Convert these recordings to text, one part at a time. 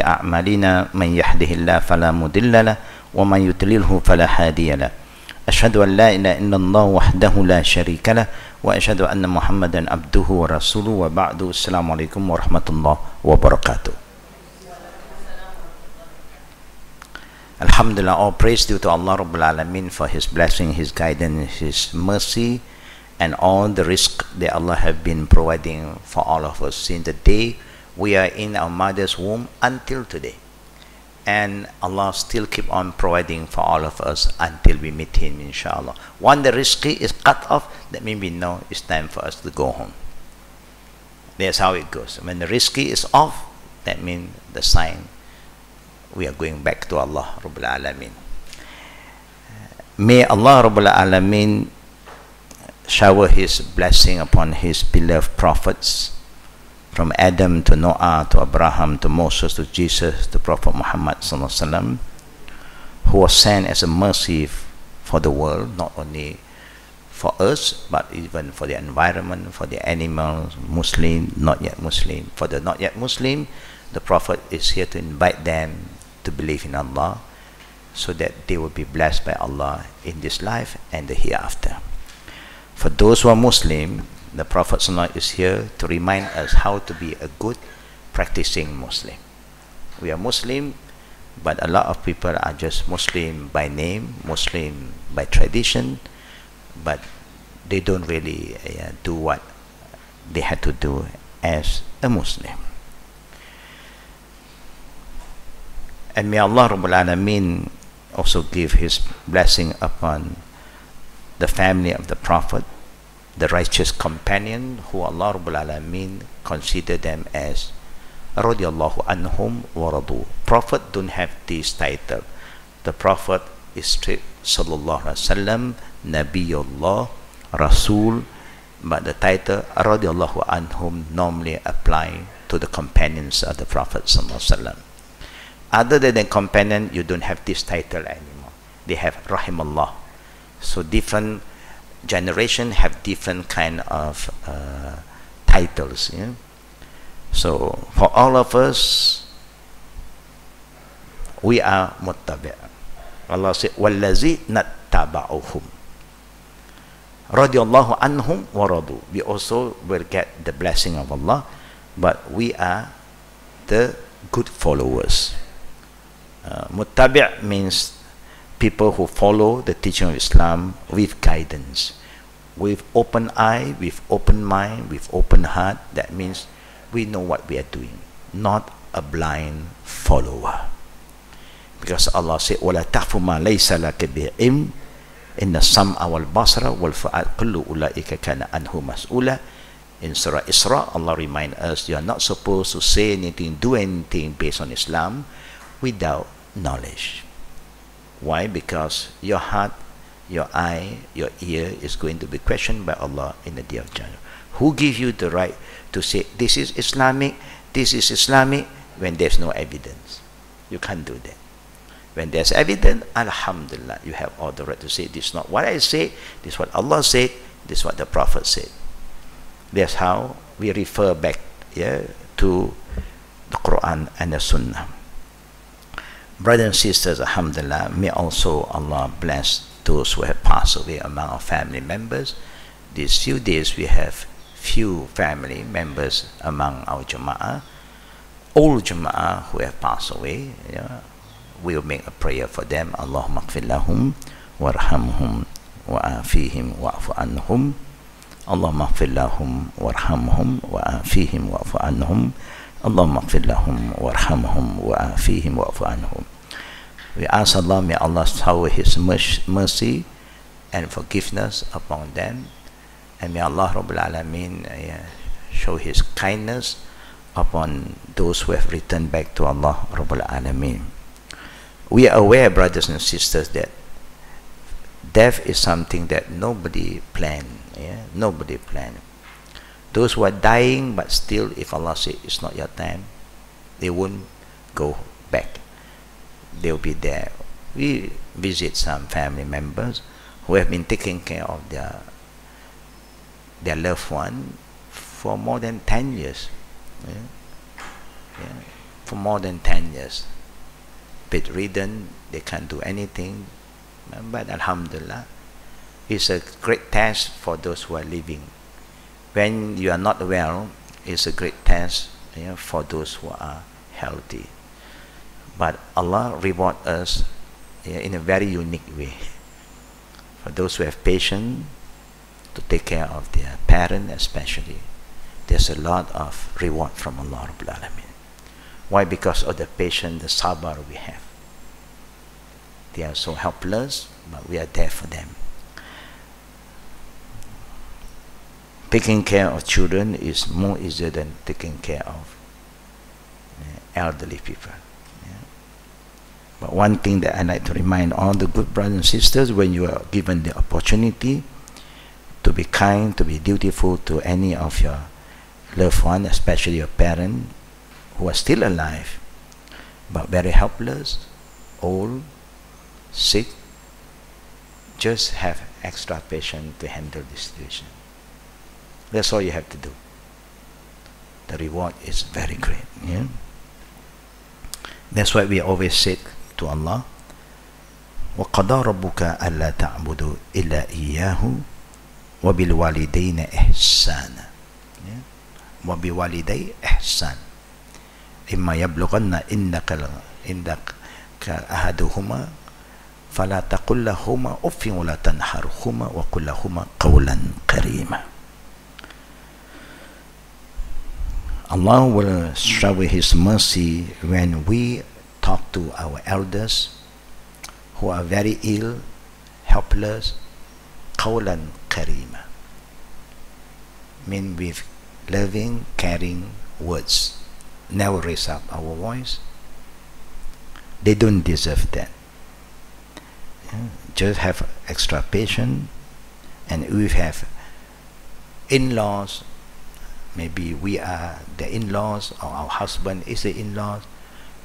أعمالنا من يهده الله فلا مضل له ومن يضلله فلا هادي له أشهد أن لا إله إلا الله وحده لا شريك له وأشهد أن محمدا عبده ورسوله وبعد السلام عليكم ورحمة الله وبركاته. Alhamdulillah, all praise due to Allah Rabbul Alamin for His blessing, His guidance, His mercy, and all the risk that Allah have been providing for all of us since the day we are in our mother's womb until today. And Allah still keep on providing for all of us until we meet Him, inshallah. When the rizqi is cut off, that means we know it's time for us to go home. That's how it goes. When the rizqi is off, that means the sign we are going back to Allah Rabbul Alamin. May Allah Rabbul Alamin shower His blessing upon His beloved prophets, from Adam to Noah to Abraham to Moses to Jesus to Prophet Muhammad sallallahu alaihi wasallam, who was sent as a mercy for the world, not only for us but even for the environment, for the animals, Muslim, not yet Muslim. For the not yet Muslim, the Prophet is here to invite them to believe in Allah, so that they will be blessed by Allah in this life and the hereafter. For those who are Muslim, the Prophet ﷺ is here to remind us how to be a good practicing Muslim. We are Muslim, but a lot of people are just Muslim by name, Muslim by tradition, but they don't really do what they had to do as a Muslim. And may Allah Rabbul Alameen also give His blessing upon the family of the Prophet, the righteous companion who Allah Rabbul Alameen consider them as radiyallahu anhum wa radu. Prophet don't have this title. The Prophet is strict sallallahu alaihi wasallam, Nabiyullah, Rasul, but the title radiyallahu anhum normally apply to the companions of the Prophet sallallahu alaihi wasallam. Other than the companion, you don't have this title anymore. They have rahimallah. So different generation have different kind of titles. Yeah? So for all of us, we are muttabi'. Allah said, "Wallazi nattaba'uhum radiyallahu anhum wa radu." We also will get the blessing of Allah, but we are the good followers. Muttabi' means people who follow the teaching of Islam with guidance, with open eye, with open mind, with open heart. That means we know what we are doing, not a blind follower. Because Allah said, وَلَا تَخْفُ مَا لَيْسَ لَكَ بِعِلْمٍ إِنَّ السَّمْعَ وَالْبَصَرَ وَالْفُؤَادَ كُلُّ أُولَئِكَ كَانَ عَنْهُ مَسْئُولًا. In Surah Isra, Allah reminds us you are not supposed to say anything, do anything based on Islam without knowledge. Why? Because your heart, your eye, your ear is going to be questioned by Allah in the day of Judgment. Who gives you the right to say this is Islamic, when there's no evidence? You can't do that. When there's evidence, alhamdulillah, you have all the right to say this is not what I say, this is what Allah said, this is what the Prophet said. That's how we refer back to the Quran and the Sunnah. Brothers and sisters, alhamdulillah, may also Allah bless those who have passed away among our family members. These few days we have few family members among our Jama'ah, all Jama'ah who have passed away. We'll make a prayer for them. Allahumma ighfir lahum warhamhum wa'afihim wa'fu anhum. Allahumma ighfir lahum warhamhum wa'afihim wa'fu anhum. Allahumma ighfir lahum warhamhum wa'afihim wa'fu anhum. We ask Allah, may Allah shower His mercy and forgiveness upon them, and may Allah Rabbul Alameen show His kindness upon those who have returned back to Allah Rabbul Alameen. We are aware, brothers and sisters, that death is something that nobody planned. Nobody planned. Those who are dying, but still, if Allah says it's not your time, they won't go back. They'll be there. We visit some family members who have been taking care of their loved one for more than 10 years. for more than 10 years. Bedridden, they can't do anything. But Alhamdulillah, it's a great test for those who are living. When you are not well, it's a great test, for those who are healthy. But Allah reward us in a very unique way. For those who have patience to take care of their parent especially, there's a lot of reward from Allah Rabbul Alamin. Why? Because of the patience, the sabr we have. They are so helpless, but we are there for them. Taking care of children is more easier than taking care of elderly people. But one thing that I like to remind all the good brothers and sisters, when you are given the opportunity to be kind, to be dutiful to any of your loved one, especially your parent, who are still alive, but very helpless, old, sick, just have extra patience to handle the situation. That's all you have to do. The reward is very great. That's why we always say to Allah, وَقَضَى رَبُّكَ أَلَّا تَعْبُدُوا إِلَّا إِيَّاهُ وَبِالْوَالِدَيْنِ إِحْسَانًا. وَبِوَالِدَيْ إِحْسَانًا إِمَّا يَبْلُغَنَّ إِنَّكَ أَحَدُهُمَا فَلَا تَقُلْ لَهُمَا أُفٍّ وَلَا تَنْهَرْهُمَا وَقُلْ لَهُمَا قَوْلًا كَرِيمًا. Allah will shower His mercy when we talk to our elders who are very ill, helpless, قَوْلًا كَرِيمًا, mean with loving, caring words. Never raise up our voice. They don't deserve that. Just have extra patience. And we have in-laws. Maybe we are the in-laws, or our husband is the in-laws,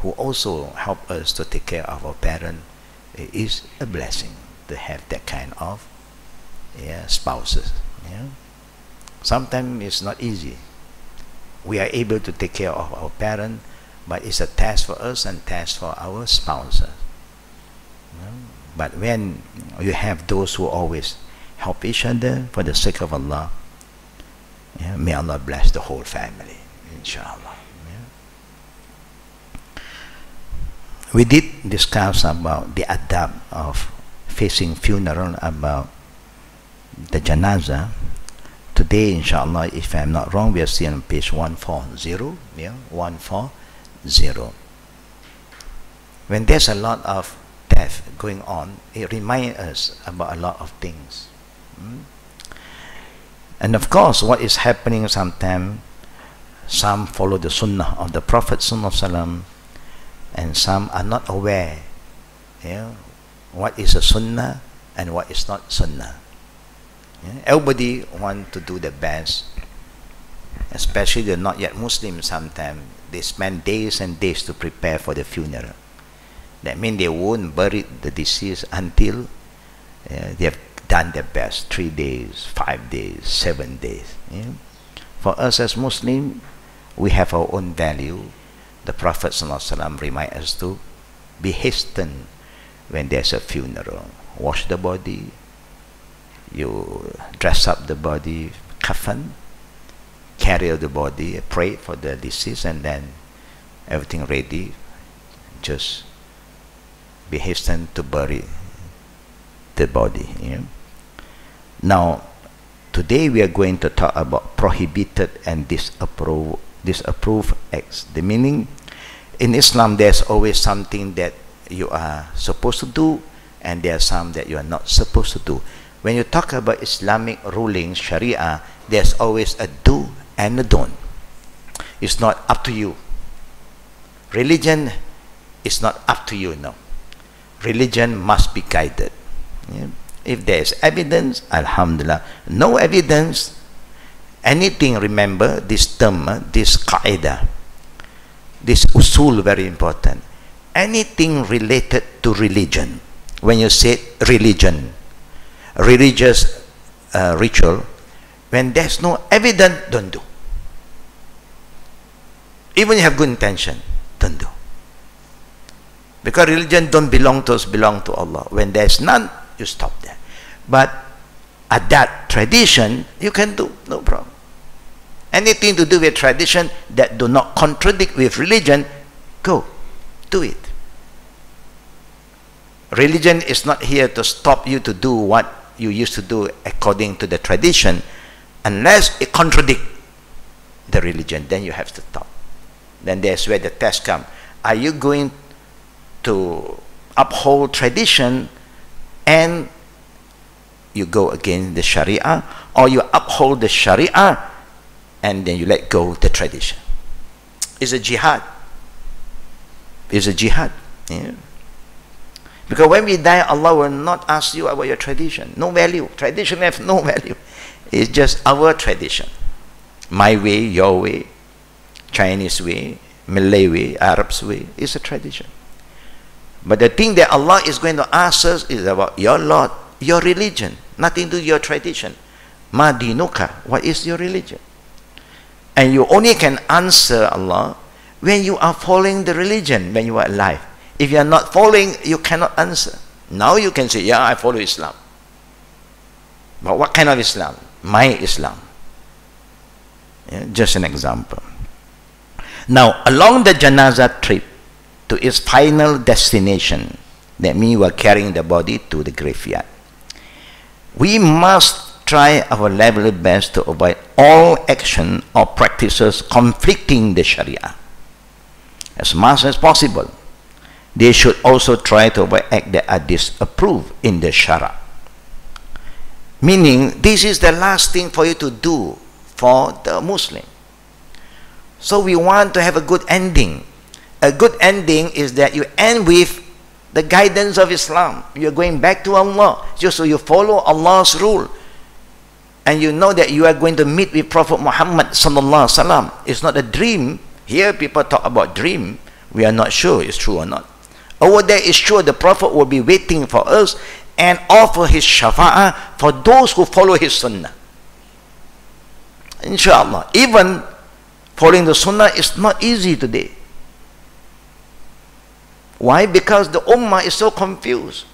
who also help us to take care of our parents. It is a blessing to have that kind of spouses. Sometimes it's not easy. We are able to take care of our parents, but it's a test for us and test for our spouses. But when you have those who always help each other for the sake of Allah, may Allah bless the whole family, inshallah. We did discuss about the adab of facing funeral, about the janazah. Today, inshallah, if I'm not wrong, we are seeing on page 140. 140. When there's a lot of death going on, it reminds us about a lot of things. And of course, what is happening sometimes, some follow the sunnah of the Prophet ﷺ, and some are not aware what is a sunnah and what is not sunnah. Everybody want to do the best, especially the not yet Muslims. Sometimes they spend days and days to prepare for the funeral. That means they won't bury the deceased until they have done their best. 3 days, 5 days, 7 days. For us as Muslims, we have our own value. The Prophet ﷺ reminds us to be hastened when there's a funeral. Wash the body, you dress up the body, coffin, carry the body, pray for the deceased, and then everything ready. Just be hastened to bury the body. Now, today we are going to talk about prohibited and disapproved acts. The meaning, in Islam, there's always something that you are supposed to do, and there are some that you are not supposed to do. When you talk about Islamic ruling, Sharia, there's always a do and a don't. It's not up to you. Religion is not up to you, no. Religion must be guided. If there is evidence, alhamdulillah. No evidence, anything, remember this term, this qaida, this usul, very important. Anything related to religion, when you say religion, religious ritual, when there's no evidence, don't do. Even you have good intention. don't do. Because religion don't belong to us, belong to Allah. When there's none, you stop there. But at that tradition, you can do, no problem. Anything to do with tradition that do not contradict with religion, go, do it. Religion is not here to stop you to do what you used to do according to the tradition, unless it contradicts the religion, then you have to stop. Then there's where the test comes. Are you going to uphold tradition and you go against the Sharia, or you uphold the Sharia and then you let go the tradition? It's a jihad. It's a jihad. Yeah. Because when we die, Allah will not ask you about your tradition. No value. Tradition has no value. It's just our tradition. My way, your way, Chinese way, Malay way, Arab's way. It's a tradition. But the thing that Allah is going to ask us is about your Lord, your religion. Nothing to do with your tradition. Ma dinuka. What is your religion? And you only can answer Allah when you are following the religion, when you are alive. If you are not following, you cannot answer. Now you can say, yeah, I follow Islam. But what kind of Islam? My Islam. Yeah, just an example. Now, along the janazah trip to its final destination, that means we are carrying the body to the graveyard, we must try our level best to avoid all action or practices conflicting the Sharia as much as possible. They should also try to avoid acts that are disapproved in the Sharia. Meaning, this is the last thing for you to do for the Muslim. So we want to have a good ending. A good ending is that you end with the guidance of Islam. You're going back to Allah. Just so you follow Allah's rule. And you know that you are going to meet with Prophet Muhammad sallallahu alaihi wasallam. It's not a dream. Here people talk about dream. We are not sure it's true or not. Over there is sure the Prophet will be waiting for us and offer his shafa'ah for those who follow his sunnah. Inshallah. Even following the sunnah is not easy today. Why? Because the ummah is so confused.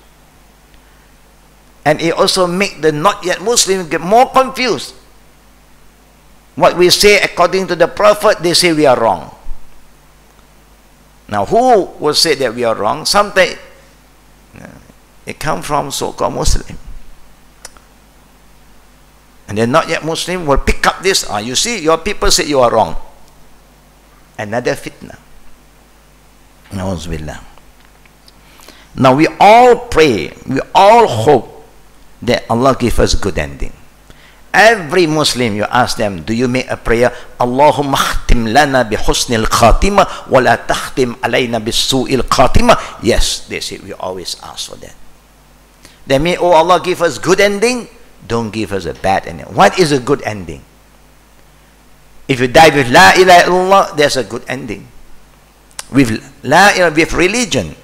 And it also makes the not yet Muslims get more confused. What we say according to the Prophet, they say we are wrong. Now, who will say that we are wrong? Sometimes it comes from so-called Muslim. And the not yet Muslim will pick up this. You see, your people say you are wrong. Another fitna. Na'uzubillah. Now we all pray, we all hope that Allah give us good ending. Every Muslim, you ask them, do you make a prayer? Allahumma khtim lana bi husnil khatima wa la takhtim alayna bis su'il khatima. Yes, they say, we always ask for that. They mean, oh Allah, give us good ending. Don't give us a bad ending. What is a good ending? If you die with La ilaha illallah, there's a good ending. With La ilaha, with religion.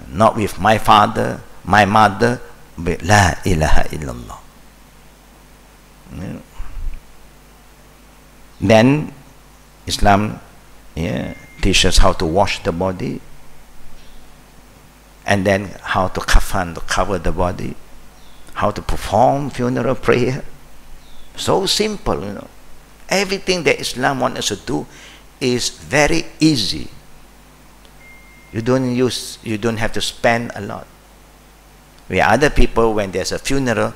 Not with my father, my mother, but La ilaha illallah. Then Islam teaches how to wash the body, and then how to kafan, to cover the body, how to perform funeral prayer. So simple, you know. Everything that Islam wants us to do is very easy. You don't have to spend a lot. Where other people, when there's a funeral,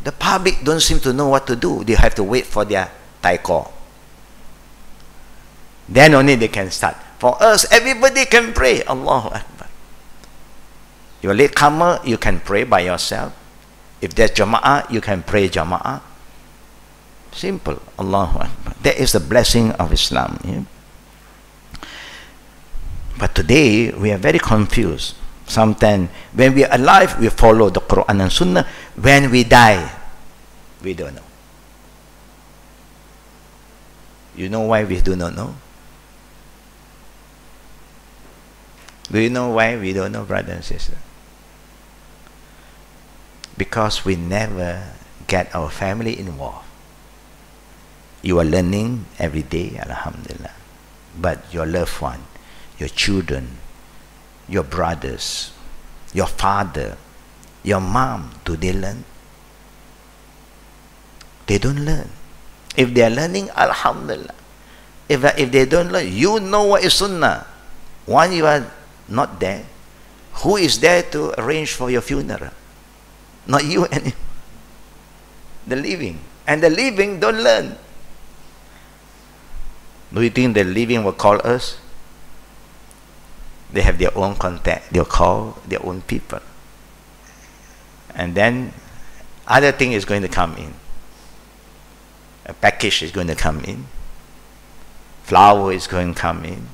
the public don't seem to know what to do. They have to wait for their taiko. Then only they can start. For us, everybody can pray. Allahu Akbar. You're a latecomer, you can pray by yourself. If there's jama'ah, you can pray jama'ah. Simple. Allahu Akbar. That is the blessing of Islam. Yeah? But today, we are very confused. Sometimes, when we are alive, we follow the Quran and Sunnah. When we die, we don't know. You know why we do not know? Do you know why we don't know, brother and sister? Because we never get our family involved. You are learning every day, alhamdulillah. But your loved one, your children, your brothers, your father, your mom, do they learn? They don't learn. If they are learning, alhamdulillah. If they don't learn, you know what is sunnah. When you are not there, who is there to arrange for your funeral? Not you anymore. The living. And the living don't learn. Do you think the living will call us? They have their own contact. They'll call their own people. And then other thing is going to come in. A package is going to come in. Flower is going to come in.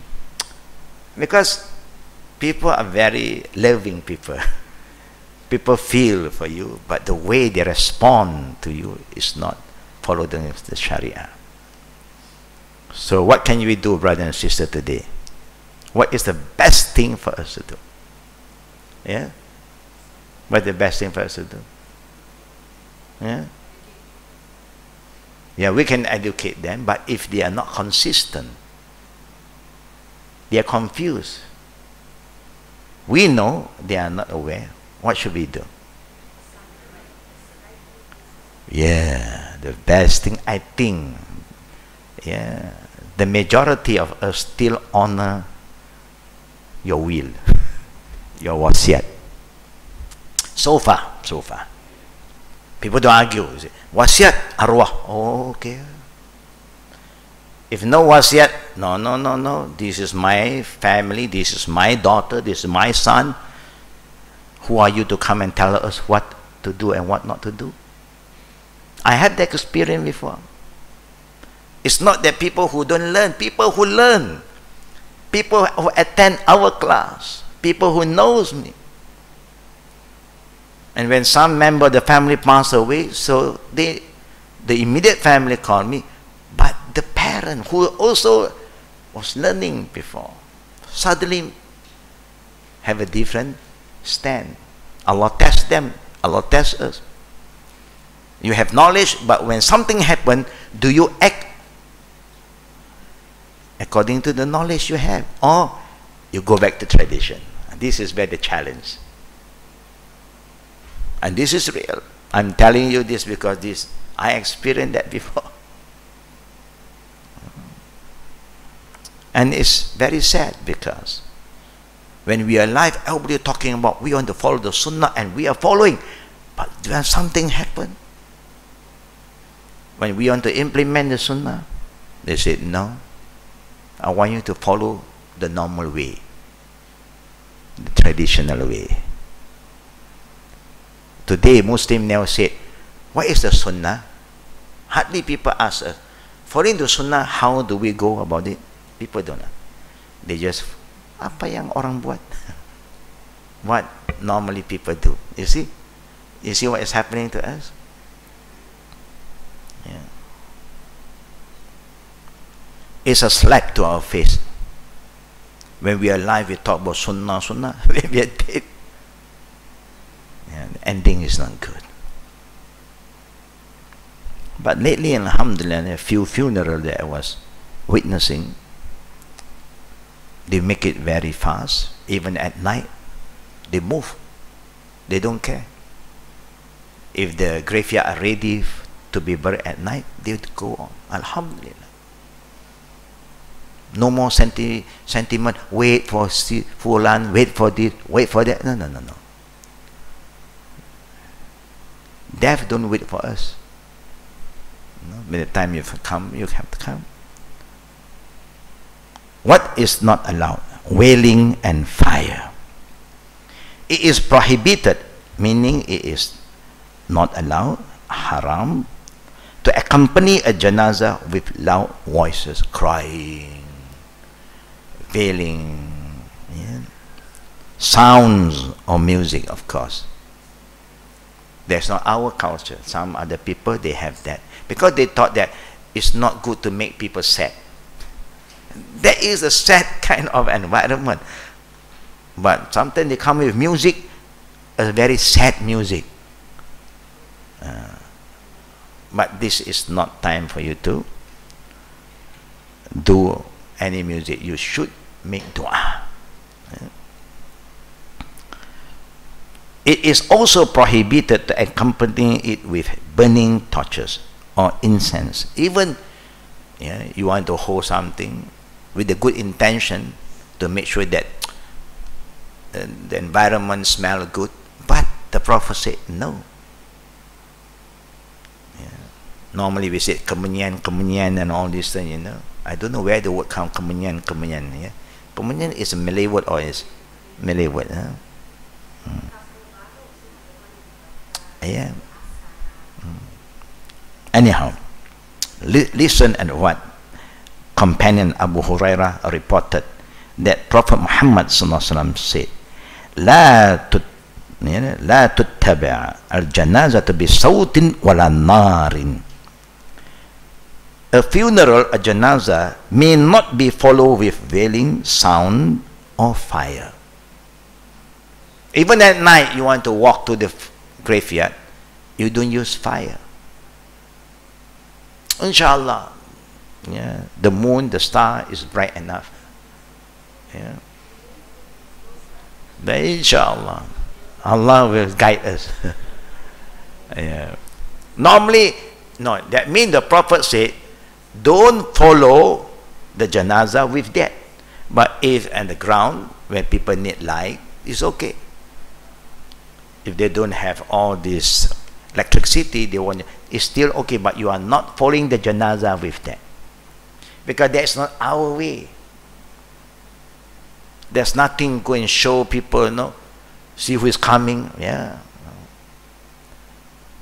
Because people are very loving people. People feel for you, but the way they respond to you is not following the Sharia. So what can we do, brother and sister, today? What is the best thing for us to do? Yeah? What's the best thing for us to do? Yeah? Yeah, we can educate them, but if they are not consistent, they are confused. We know they are not aware. What should we do? Yeah, the best thing, I think, yeah, the majority of us still honor your will, your wasiat. So far. People don't argue. Wasiat, arwah. Oh, okay. If no wasiat, no. This is my family, this is my daughter, this is my son. Who are you to come and tell us what to do and what not to do? I had that experience before. It's not that people who don't learn, people who learn. People who attend our class. People who knows me. And when some member of the family passed away, so the immediate family called me, but the parent who also was learning before suddenly have a different stand. Allah tests them. Allah tests us. You have knowledge, but when something happens, do you act according to the knowledge you have, or you go back to tradition? And this is where the challenge. And this is real. I'm telling you this because I experienced that before. And it's very sad because when we are alive, everybody is talking about we want to follow the sunnah and we are following. But when something happens, when we want to implement the sunnah, they said, no, I want you to follow the normal way, the traditional way. Today, Muslims now say, what is the sunnah? Hardly people ask us, following the sunnah, how do we go about it? People don't know. They just, apa yang orang buat? What normally people do. You see? You see what is happening to us? Yeah. It's a slap to our face. When we are alive, we talk about sunnah. When we are dead, yeah, the ending is not good. But lately, alhamdulillah, a few funerals that I was witnessing, they make it very fast. Even at night, they move. They don't care. If the graveyard are ready to be buried at night, they would go on. Alhamdulillah. No more sentiment. Wait for fulan. Wait for this. Wait for that. No. Death don't wait for us. No, by the time you come, you have to come. What is not allowed? Wailing and fire. It is prohibited, meaning it is not allowed, haram, to accompany a janazah with loud voices, crying, wailing, yeah, sounds or music, of course. That's not our culture. Some other people, they have that. Because they thought that it's not good to make people sad. That is a sad kind of environment. But sometimes they come with music, a very sad music. But this is not time for you to do any music, you should make dua. It is also prohibited to accompany it with burning torches or incense. Even you want to hold something with a good intention to make sure that the environment smells good, but the Prophet said no. Normally we say kemenyan and all these things, I don't know where the word comes, kemenyan. Kemenyan is a Malay word or is Malay word? Yeah. Anyhow, listen at what companion Abu Hurairah reported, that Prophet Muhammad SAW said, لا تتبع الجنازة بصوت ولا نار. A funeral, a janaza, may not be followed with wailing, sound, or fire. Even at night, you want to walk to the graveyard, you don't use fire. Inshallah, the moon, the star is bright enough. But inshallah, Allah will guide us. Normally, no, that means the Prophet said, don't follow the janaza with that. But if on the ground, when people need light, it's okay. If they don't have all this electricity, it's still okay, but you are not following the janaza with that. Because that's not our way. There's nothing going to show people, see who is coming.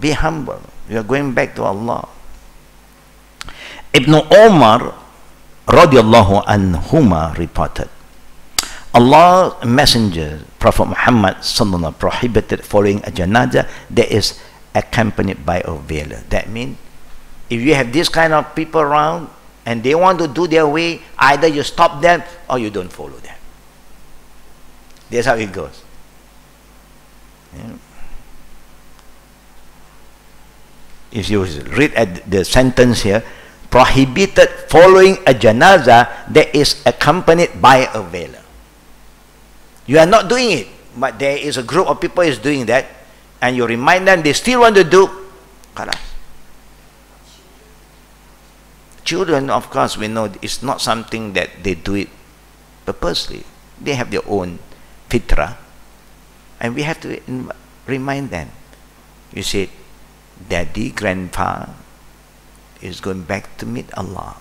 Be humble. You are going back to Allah. Ibn Umar radiallahu anhuma reported, Allah's Messenger, Prophet Muhammad sallallahu prohibited following a janazah that is accompanied by a veiler. That means, if you have this kind of people around and they want to do their way, either you stop them or you don't follow them. That's how it goes. If you read at the sentence here, prohibited following a janazah that is accompanied by a veiler. You are not doing it, but there is a group of people is doing that, and you remind them they still want to do. Khalas. Children, of course, we know it's not something that they do it purposely. They have their own fitrah, and we have to remind them. You say, Daddy, Grandpa is going back to meet Allah.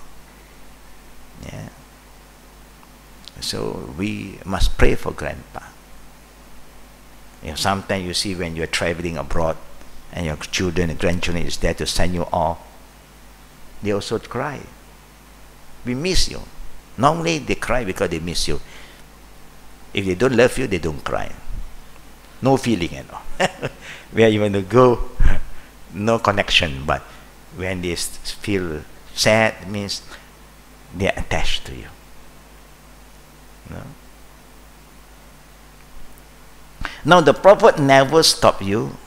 So we must pray for Grandpa. Sometimes you see when you're traveling abroad and your children and grandchildren is there to send you off, they also cry. We miss you. Normally they cry because they miss you. If they don't love you, they don't cry. No feeling at all. Where you want to go, no connection. But when they feel sad, it means they are attached to you. Now the Prophet never stopped you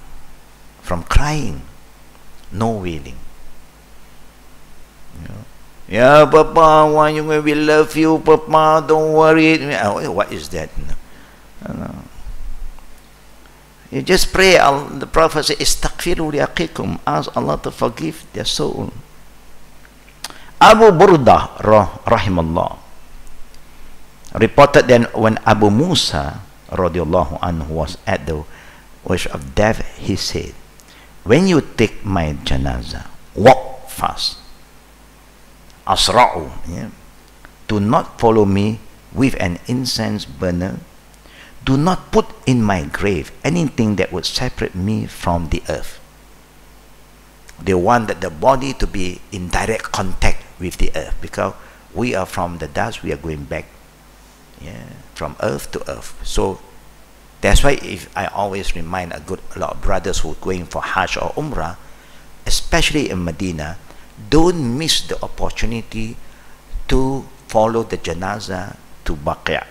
from crying. No wailing. Yeah, Papa, we love you, Papa, don't worry. What is that? No. You just pray. The Prophet said, Istaghfiru liaqikum, ask Allah to forgive their soul. Abu Burdah rahimallah reported that when Abu Musa radiallahu anhu was at the verge of death, he said, when you take my janazah, walk fast. Asra'u, do not follow me with an incense burner. Do not put in my grave anything that would separate me from the earth. They wanted the body to be in direct contact with the earth, because we are from the dust, we are going back from earth to earth. So that's why if I always remind a lot of brothers who are going for Hajj or Umrah, especially in Medina, don't miss the opportunity to follow the janazah to Baqi',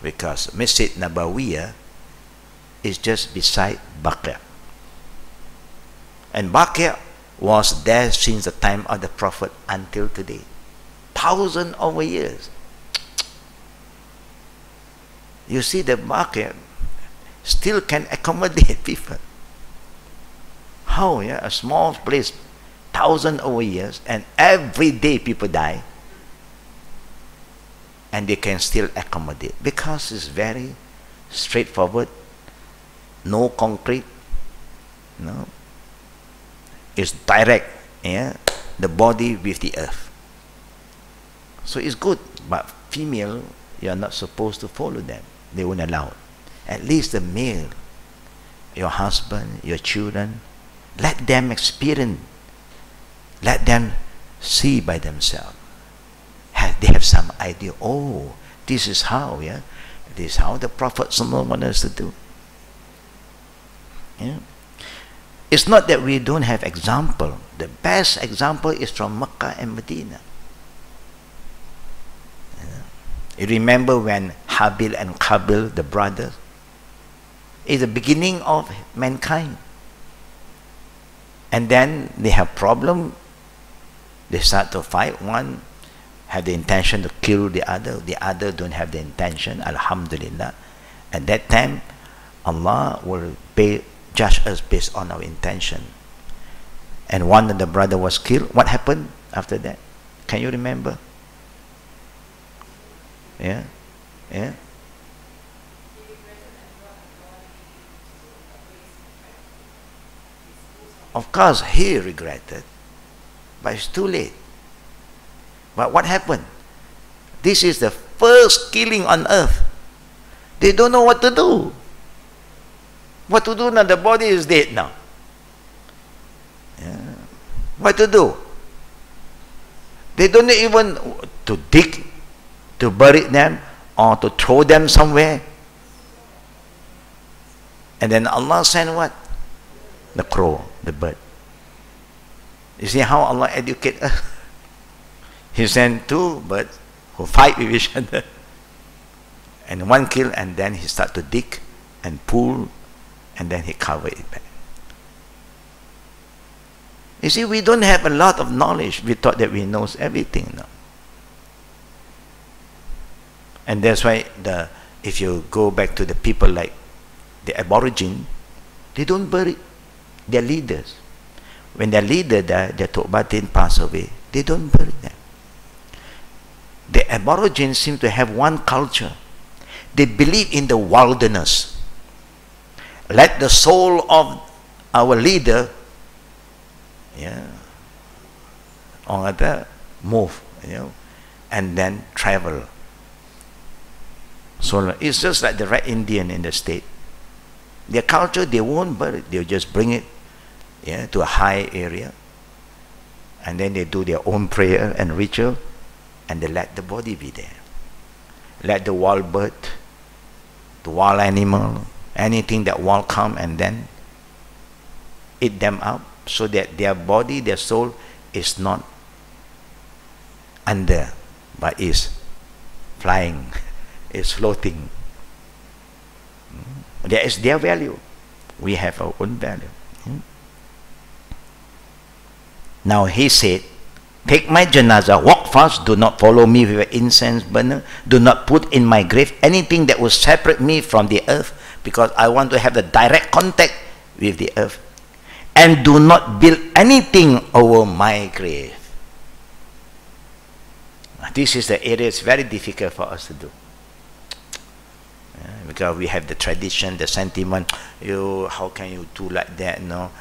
because Masjid Nabawiyah is just beside Baqi', and Baqi' was there since the time of the Prophet until today. 1,000 over years. You see, the market still can accommodate people. How? Yeah, a small place, 1,000 over years, and every day people die, and they can still accommodate because it's very straightforward. No concrete. No. It's direct. Yeah, the body with the earth. So it's good, but female, you are not supposed to follow them. They won't allow. At least the male, your husband, your children, let them experience, let them see by themselves. They have some idea. Oh, this is how, yeah, this is how the Prophet ﷺ wanted us to do. Yeah. It's not that we don't have example. The best example is from Mecca and Medina. You remember when Habil and Qabil, the brothers, is the beginning of mankind. And then they have problem. They start to fight. One have the intention to kill the other don't have the intention. Alhamdulillah. At that time, Allah will judge us based on our intention. And one of the brother was killed. What happened after that? Can you remember? Yeah, yeah. Of course, he regretted, but it's too late. But what happened? This is the first killing on earth. They don't know what to do. What to do now? The body is dead now. Yeah. What to do? They don't know even to dig, to bury them, or to throw them somewhere. And then Allah sent what? The crow, the bird. You see how Allah educates us? He sent two birds who fight with each other. And one kill, and then he start to dig and pull, and then he cover it back. You see, we don't have a lot of knowledge. We thought that we know everything now. And that's why if you go back to the people like the Aborigine, they don't bury their leaders. When their leader died, their Tokbatin passed away, they don't bury them. The Aborigines seem to have one culture. They believe in the wilderness. Let the soul of our leader, yeah, on the move, you know, and then travel. So it's just like the Red Indian in the state. Their culture, they won't bury it. They'll just bring it, yeah, to a high area, and then they do their own prayer and ritual, and they let the body be there. Let the wild bird, the wild animal, anything that will come, and then eat them up, so that their body, their soul is not under, but is flying, is floating. That is their value. We have our own value. Now he said, take my janazah, walk fast, do not follow me with an incense burner, do not put in my grave anything that will separate me from the earth, because I want to have the direct contact with the earth. And do not build anything over my grave. This is the area it's very difficult for us to do. Because we have the tradition, the sentiment, how can you do like that, no?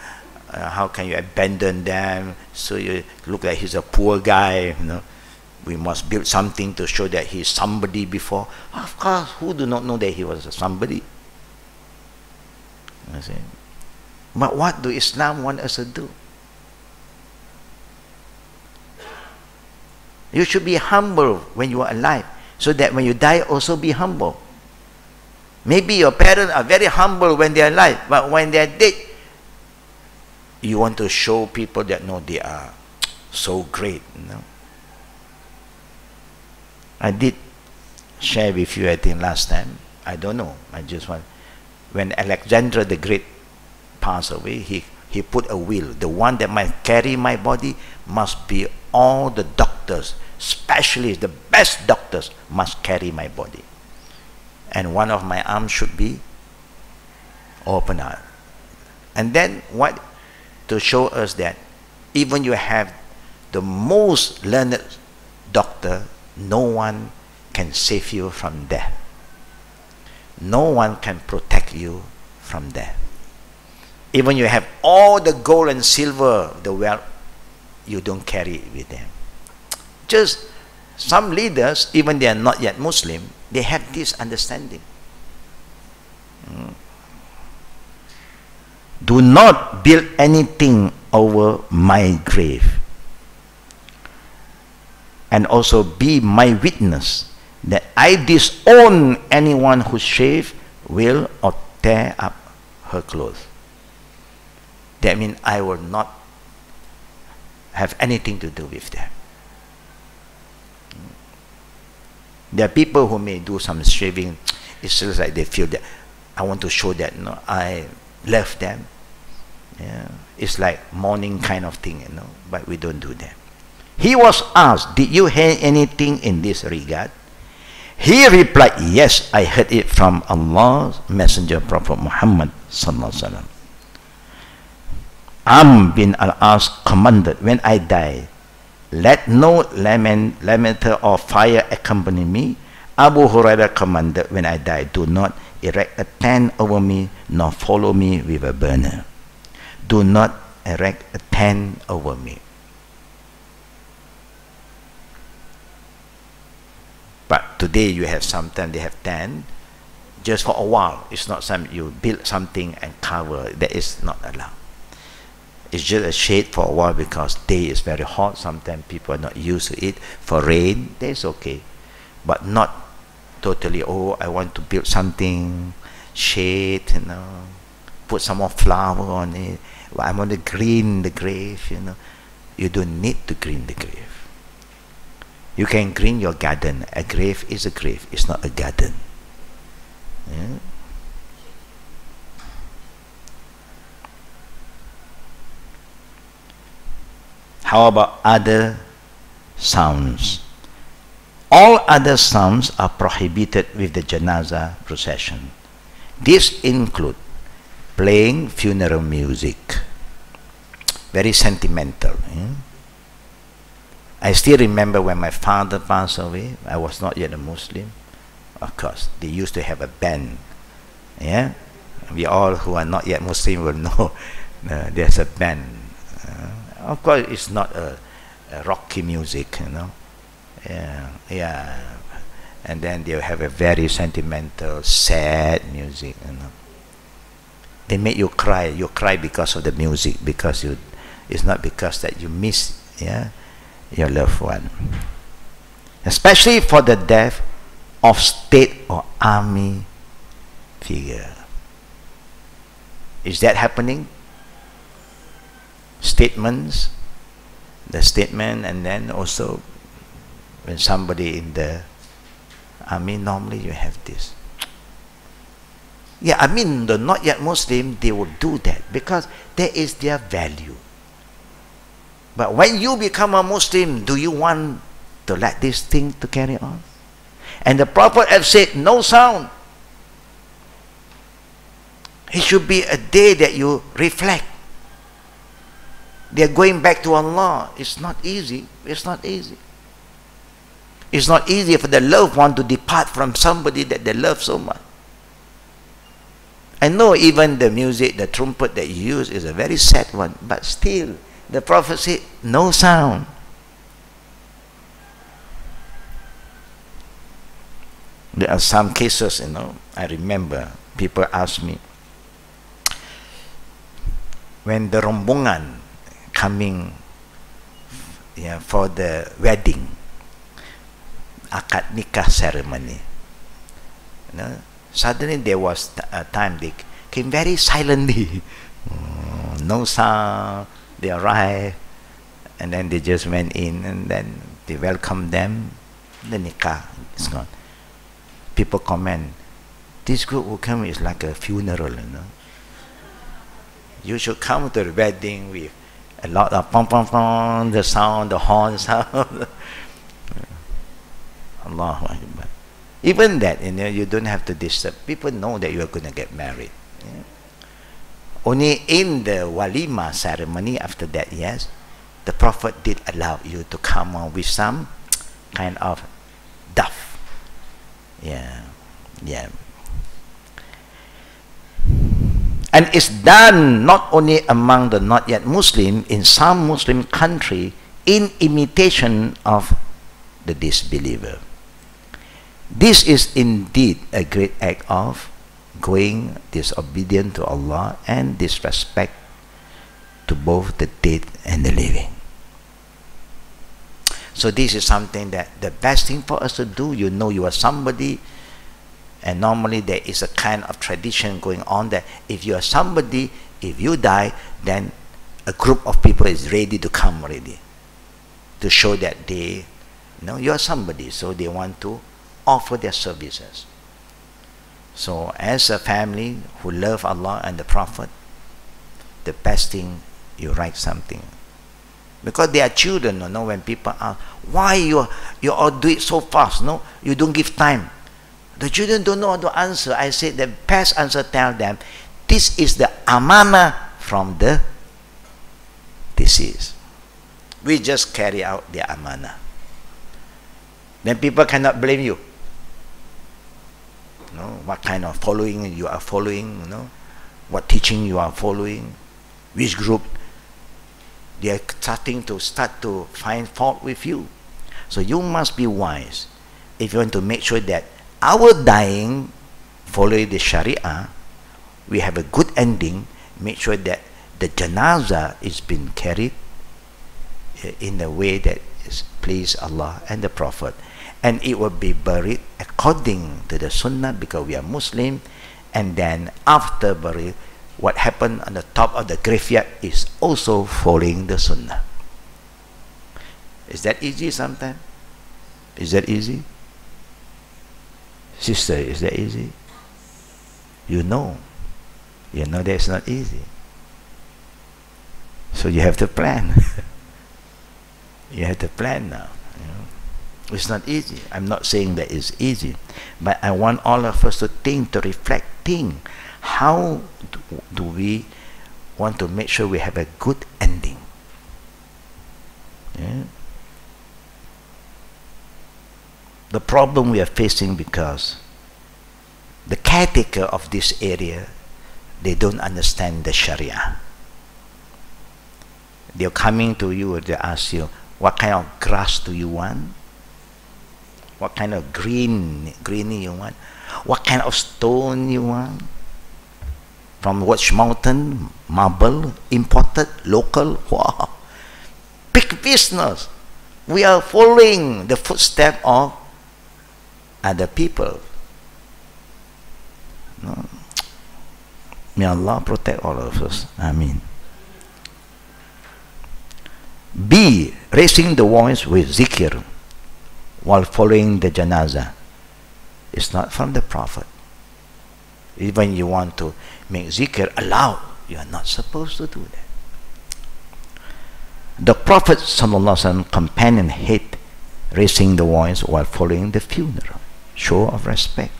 How can you abandon them? So you look like he's a poor guy, you know. We must build something to show that he's somebody before. Of course, who do not know that he was somebody? I say. But what do Islam want us to do? You should be humble when you are alive, so that when you die also be humble. Maybe your parents are very humble when they are alive, but when they are dead, you want to show people that no, they are so great. You know? I did share with you, I think last time. I don't know. I just want. When Alexander the Great passed away, he put a will. The one that might carry my body must be all the doctors specialists, the best doctors must carry my body. And one of my arms should be open out. And then what? To show us that even you have the most learned doctor, no one can save you from death. No one can protect you from death. Even you have all the gold and silver, the wealth, you don't carry it with them. Just some leaders, even they are not yet Muslim, they have this understanding. Do not build anything over my grave. And also be my witness that I disown anyone who shave, will, or tear up her clothes. That means I will not have anything to do with them. There are people who may do some shaving. It's just like they feel that I want to show that I love them. Yeah. It's like mourning kind of thing, but we don't do that. He was asked, did you hear anything in this regard? He replied, yes, I heard it from Allah's Messenger, Prophet Muhammad sallallahu alaihi wasallam. Bin al-As commanded, when I die, let no lamenter or fire accompany me. Abu Hurairah commanded, when I die, do not erect a tent over me, nor follow me with a burner. Do not erect a tent over me. But today you have sometimes they have tent just for a while. It's not some you build something and cover. That is not allowed. It's just a shade for a while because day is very hot. Sometimes people are not used to it. For rain, that's okay. But not totally, oh, I want to build something, shade, put some more flower on it. Well, I want to green the grave, You don't need to green the grave. You can green your garden. A grave is a grave. It's not a garden. Yeah? How about other sounds? All other sounds are prohibited with the janazah procession. These include playing funeral music. Very sentimental. I still remember when my father passed away. I was not yet a Muslim. Of course, they used to have a band. Yeah, we all who are not yet Muslim will know there's a band. Of course, it's not a rocky music, Yeah, and then they'll have a very sentimental, sad music. They make you cry. You cry because of the music, because it's not because that you miss, your loved one. Especially for the death of state or army figure. Is that happening? Statements, the statement, and then also when somebody in the army, normally you have this. Yeah, I mean, the not yet Muslim, they will do that because that is their value. But when you become a Muslim, do you want to let this thing to carry on? And the Prophet have said, no sound. It should be a day that you reflect. They are going back to Allah. It's not easy. It's not easy. It's not easy for the loved one to depart from somebody that they love so much. I know even the music, the trumpet that you use is a very sad one, but still, the Prophet said, no sound. There are some cases, I remember people ask me, when the rombongan coming for the wedding, akad nikah ceremony, suddenly there was a time they came very silently, no sound. They arrived, and then they just went in, and then they welcomed them. The nikah is gone. People comment, this group who come is like a funeral, You should come to the wedding with a lot of pom pom pom, the sound, the horn sound. Allahu Akbar. Even that, you don't have to disturb. People know that you are going to get married. Yeah? Only in the walima ceremony after that, yes, the Prophet did allow you to come on with some kind of duff. Yeah, yeah. And it's done not only among the not yet Muslim, in some Muslim country, in imitation of the disbeliever. This is indeed a great act of going disobedient to Allah and disrespect to both the dead and the living. So this is something that the best thing for us to do. You know you are somebody, and normally there is a kind of tradition going on that if you are somebody, if you die, then a group of people is ready to come already to show that they know you are somebody, so they want to offer their services. So as a family who love Allah and the Prophet, the best thing, you write something. Because they are children, when people ask, why you all do it so fast, you don't give time. The children don't know how to answer. I said the best answer, tell them, this is the amanah from the deceased. We just carry out the amanah. Then people cannot blame you. What kind of following you are following, what teaching you are following, which group. They are starting to find fault with you. So you must be wise. If you want to make sure that our dying following the Sharia, we have a good ending, make sure that the janazah is being carried in a way that is please Allah and the Prophet, and it will be buried according to the Sunnah, because we are Muslim. And then after burial, what happened on the top of the graveyard is also following the Sunnah. Is that easy sometimes? Is that easy? Sister, is that easy? You know that it's not easy. So you have to plan. You have to plan now. It's not easy. I'm not saying that it's easy, but I want all of us to think, to reflect, think. How do we want to make sure we have a good ending? Yeah. The problem we are facing because the caretaker of this area, they don't understand the Sharia. They're coming to you, they ask you, what kind of grass do you want? What kind of greeny you want? What kind of stone you want? From which mountain? Marble? Imported? Local? Wow! Big business! We are following the footsteps of other people. No. May Allah protect all of us. Ameen. B. Raising the voice with zikr while following the janazah is not from the Prophet. Even you want to make zikr aloud, you are not supposed to do that. The Prophet ﷺ companion hate raising the voice while following the funeral, show of respect.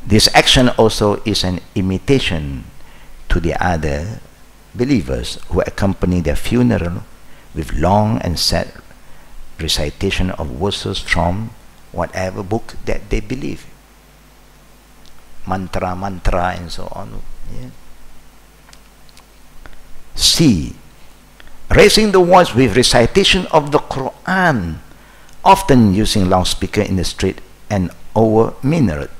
This action also is an imitation to the other believers who accompany their funeral with long and sad recitation of verses from whatever book that they believe, mantra and so on. Yeah. C. Raising the voice with recitation of the Quran, often using loudspeaker in the street and over minaret.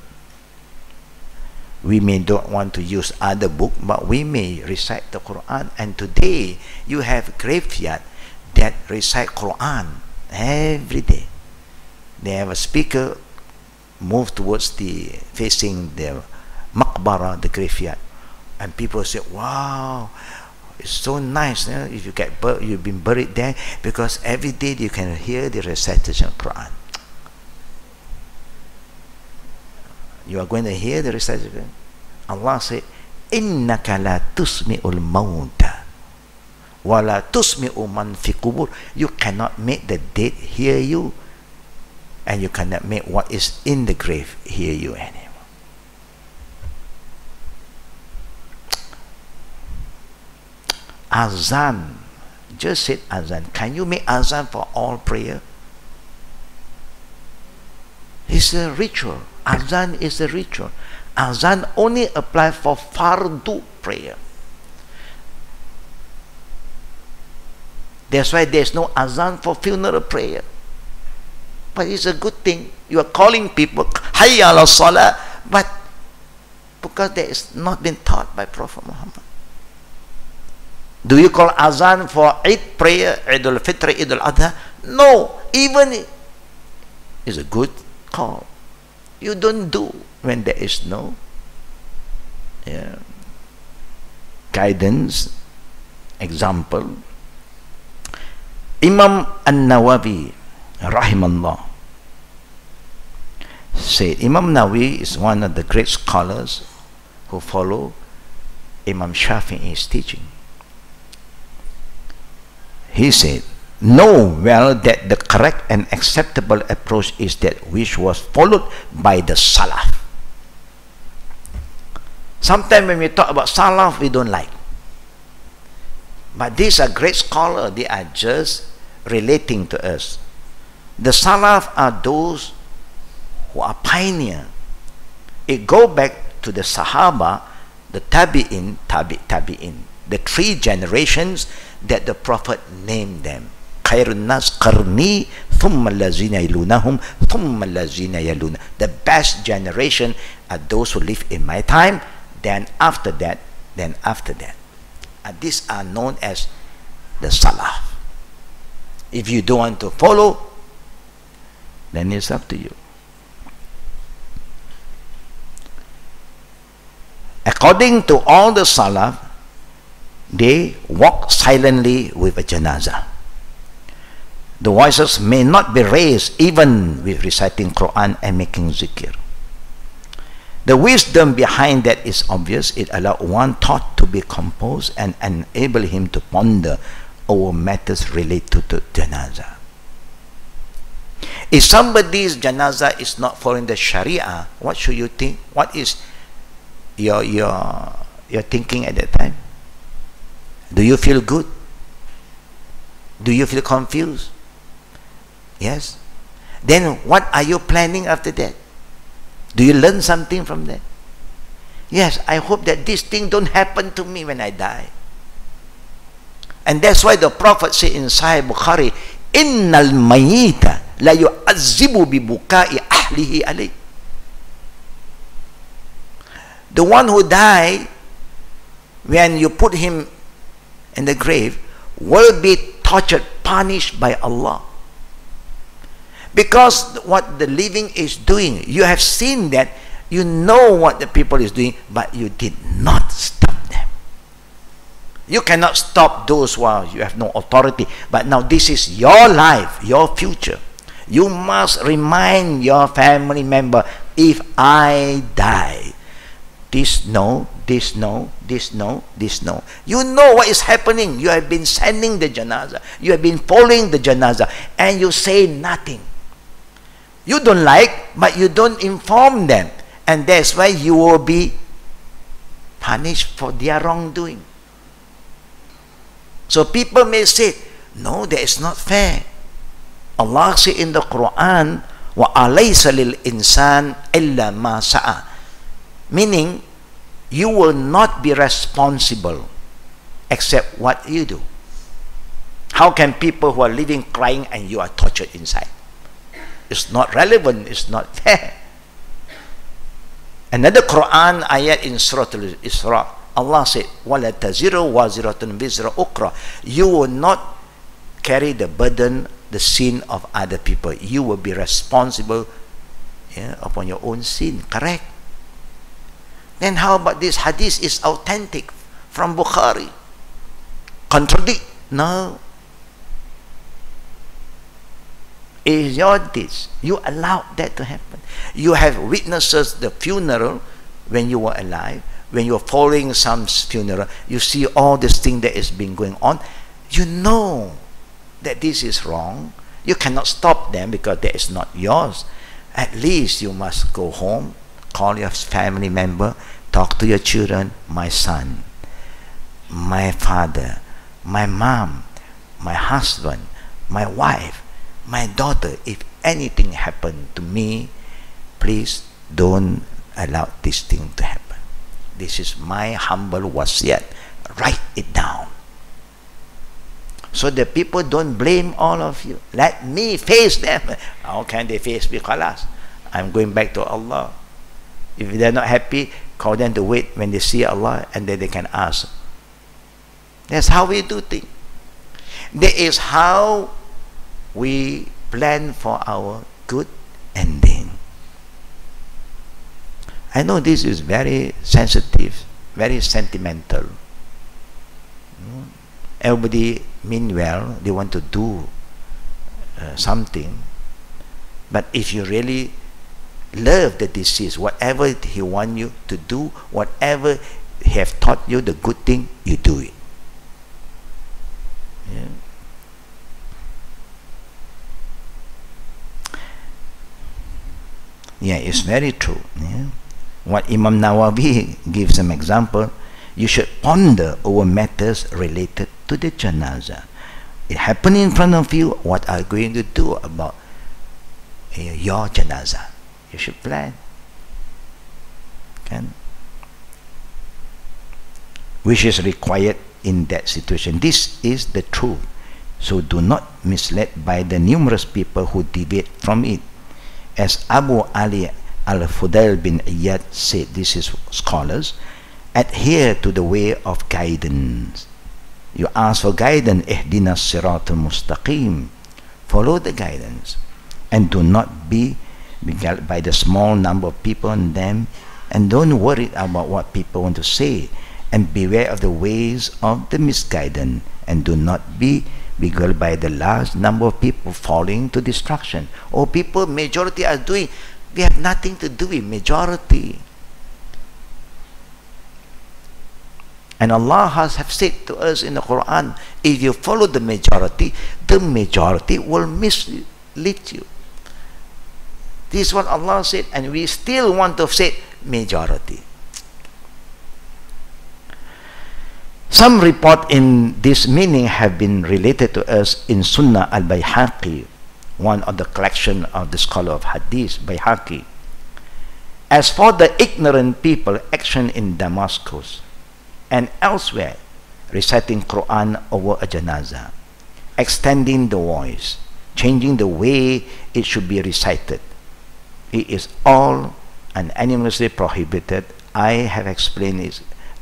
We may don't want to use other book, but we may recite the Quran. And today you have graveyard that recite Quran every day. They have a speaker move towards facing the maqbara, the graveyard, and people say, wow, it's so nice, if you you've been buried there, because every day you can hear the recitation of Quran. You are going to hear the recitation. Allah said, innaka la tusmi'ul mawta wa la tusmi'u man fi qubur. You cannot make the dead hear you. and you cannot make what is in the grave hear you anymore. Azan, just said azan. Can you make azan for all prayer? It's a ritual. Azan is a ritual. Azan only applies for fardu prayer. That's why there's no azan for funeral prayer. But it's a good thing. You are calling people, hayya ala salah, but because that is not been taught by Prophet Muhammad. Do you call azan for Eid prayer, Eid al-Fitr, Eid al-Adha? No, even it's a good call. You don't do when there is no guidance. Example, Imam An-Nawawi rahimahullah said, Imam Nawawi is one of the great scholars who follow Imam Shafi'i's teaching. He said, know well that the correct and acceptable approach is that which was followed by the Salaf. Sometimes when we talk about Salaf, we don't like. But these are great scholars. They are just relating to us. The Salaf are those who are pioneer. It go back to the Sahaba, the Tabi'in, Tabi'in, the 3 generations that the Prophet named them. Khairun nas qarni thumma allazina yalunahum thumma allazina yaluna. The best generation are those who live in my time, then after that, then after that. And these are known as the Salaf. If you don't want to follow, then it's up to you. According to all the Salaf, they walk silently with a janazah. The voices may not be raised even with reciting Quran and making zikr. The wisdom behind that is obvious. It allows one thought to be composed and enable him to ponder over matters related to janazah. If somebody's janazah is not following the Sharia, what should you think? What is your thinking at that time? Do you feel good? Do you feel confused? Yes. Then what are you planning after that? Do you learn something from that? Yes, I hope that this thing don't happen to me when I die. And that's why the Prophet said in Sahih Bukhari, Innal mayyita la yu'azzibu bi bukai ahlihi alayh. The one who died, when you put him in the grave, will be tortured, punished by Allah. Because what the living is doing, you have seen that, you know what the people is doing, but you did not stop them. You cannot stop those who are, you have no authority. But now this is your life, your future. You must remind your family member, if I die, this no, this no, this no, this no. You know what is happening. You have been sending the janazah. You have been following the janazah. And you say nothing. You don't like, but you don't inform them. And that's why you will be punished for their wrongdoing. So people may say, no, that is not fair. Allah said in the Quran, وَأَلَيْسَ لِلْإِنسَانِ إِلَّا مَا سَعَى. Meaning, you will not be responsible except what you do. How can people who are living crying and you are tortured inside? It's not relevant, it's not fair. Another Quran ayat in Surah Al-Isra, Allah said, وَلَا تَزِرُ وَازِرَةٌ وِزْرَ أُخْرَى. You will not carry the burden, the sin of other people. You will be responsible upon your own sin. Correct? Then how about this hadith is authentic from Bukhari? Contradict? No. It is your deeds. You allowed that to happen. You have witnesses the funeral when you were alive, when you are following some funeral, you see all this thing that is being going on. You know that this is wrong. You cannot stop them because that is not yours. At least you must go home, call your family member, talk to your children, my son, my father, my mom, my husband, my wife, my daughter. If anything happened to me, please don't allow this thing to happen. This is my humble wasiyat. Write it down. So the people don't blame all of you. Let me face them. How can they face me? Khalas, I'm going back to Allah. If they're not happy, call them to wait when they see Allah, and then they can ask. That's how we do things. That is how we plan for our good ending. I know this is very sensitive, very sentimental. Everybody mean well, they want to do something, but if you really love the deceased, whatever he want you to do, whatever he have taught you the good thing, you do it. Yeah. Yeah, it's very true. Yeah. What Imam Nawawi gives some example, you should ponder over matters related to the janazah. It happened in front of you, what are you going to do about your janazah? You should plan. Okay? Which is required in that situation. This is the truth. So do not mislead by the numerous people who deviate from it. As Abu Ali al-Fudail bin Iyad said, this is scholars, adhere to the way of guidance. You ask for guidance, ihdina siratul mustaqim. Follow the guidance. And do not be beguiled by the small number of people and them, and don't worry about what people want to say, and beware of the ways of the misguided, and do not be beguiled by the large number of people falling to destruction. Or people, majority are doing, we have nothing to do with majority. And Allah has have said to us in the Quran, if you follow the majority will mislead you. This is what Allah said, and we still want to say majority. Some report in this meaning have been related to us in Sunnah al-Bayhaqi, one of the collection of the scholar of Hadith, Bayhaqi. As for the ignorant people, action in Damascus and elsewhere, reciting Quran over a janazah, extending the voice, changing the way it should be recited, it is all unanimously prohibited. I have explained its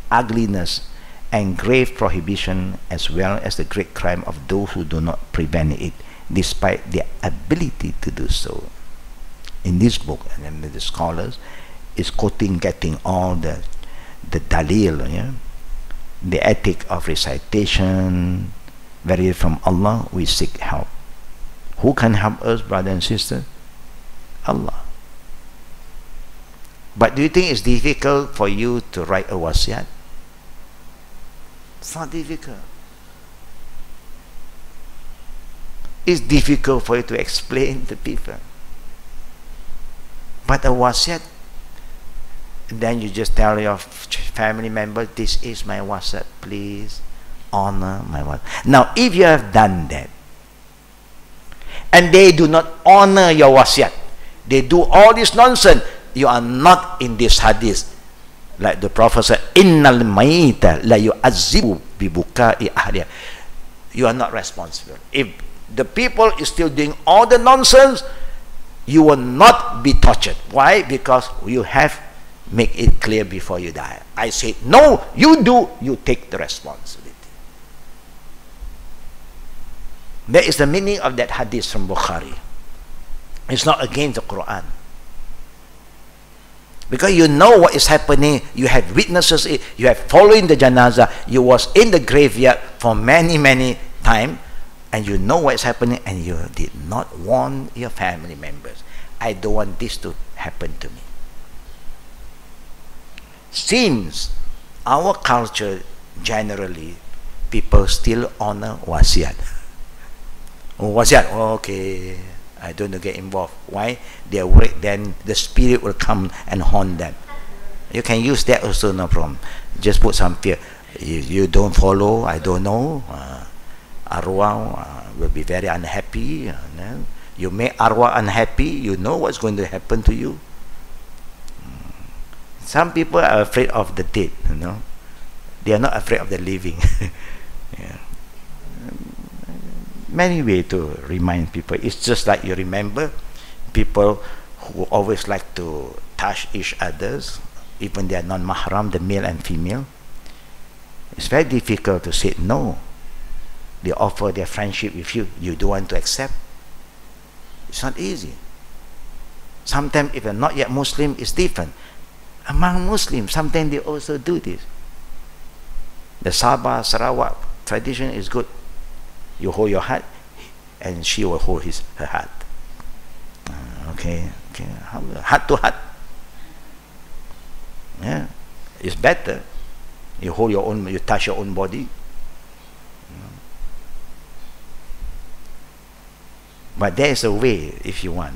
ugliness and grave prohibition, as well as the great crime of those who do not prevent it, despite their ability to do so. In this book, and then the scholars is quoting, getting all the dalil, yeah? The ethic of recitation, very from Allah, we seek help. Who can help us, brother and sister? Allah. But do you think it's difficult for you to write a wasiyat? It's not difficult. It's difficult for you to explain to people. But a wasiyat, then you just tell your family member, this is my wasiyat, please honor my wasiyat. Now, if you have done that, and they do not honor your wasiyat, they do all this nonsense, you are not in this hadith. Like the Prophet said, Innal mayta la yu'azzibu bi bukai ahliha. You are not responsible. If the people is still doing all the nonsense, you will not be tortured. Why? Because you have make it clear before you die. I say, no, you do, you take the responsibility. That is the meaning of that hadith from Bukhari. It's not against the Quran. Because you know what is happening, you have witnesses, you have following the janazah, you was in the graveyard for many times, and you know what is happening, and you did not warn your family members. I don't want this to happen to me. Since our culture, generally, people still honor wasiyat. Oh, what's that? Oh, okay, I don't get involved. Why? They are worried. Then the spirit will come and haunt them. You can use that also, no problem. Just put some fear. You don't follow, I don't know. Arwah will be very unhappy. You make arwah unhappy, you know what's going to happen to you. Some people are afraid of the dead, you know. They are not afraid of the living. Yeah. Many ways to remind people. It's just like you remember people who always like to touch each others, even they are non-mahram, the male and female. It's very difficult to say no. They offer their friendship with you, you don't want to accept. It's not easy. Sometimes if you're not yet Muslim, it's different. Among Muslims, sometimes they also do this. The Sabah, Sarawak tradition is good. You hold your heart, and she will hold her heart. Okay, heart to heart. Yeah, it's better. You hold your own, you touch your own body. But there is a way, if you want,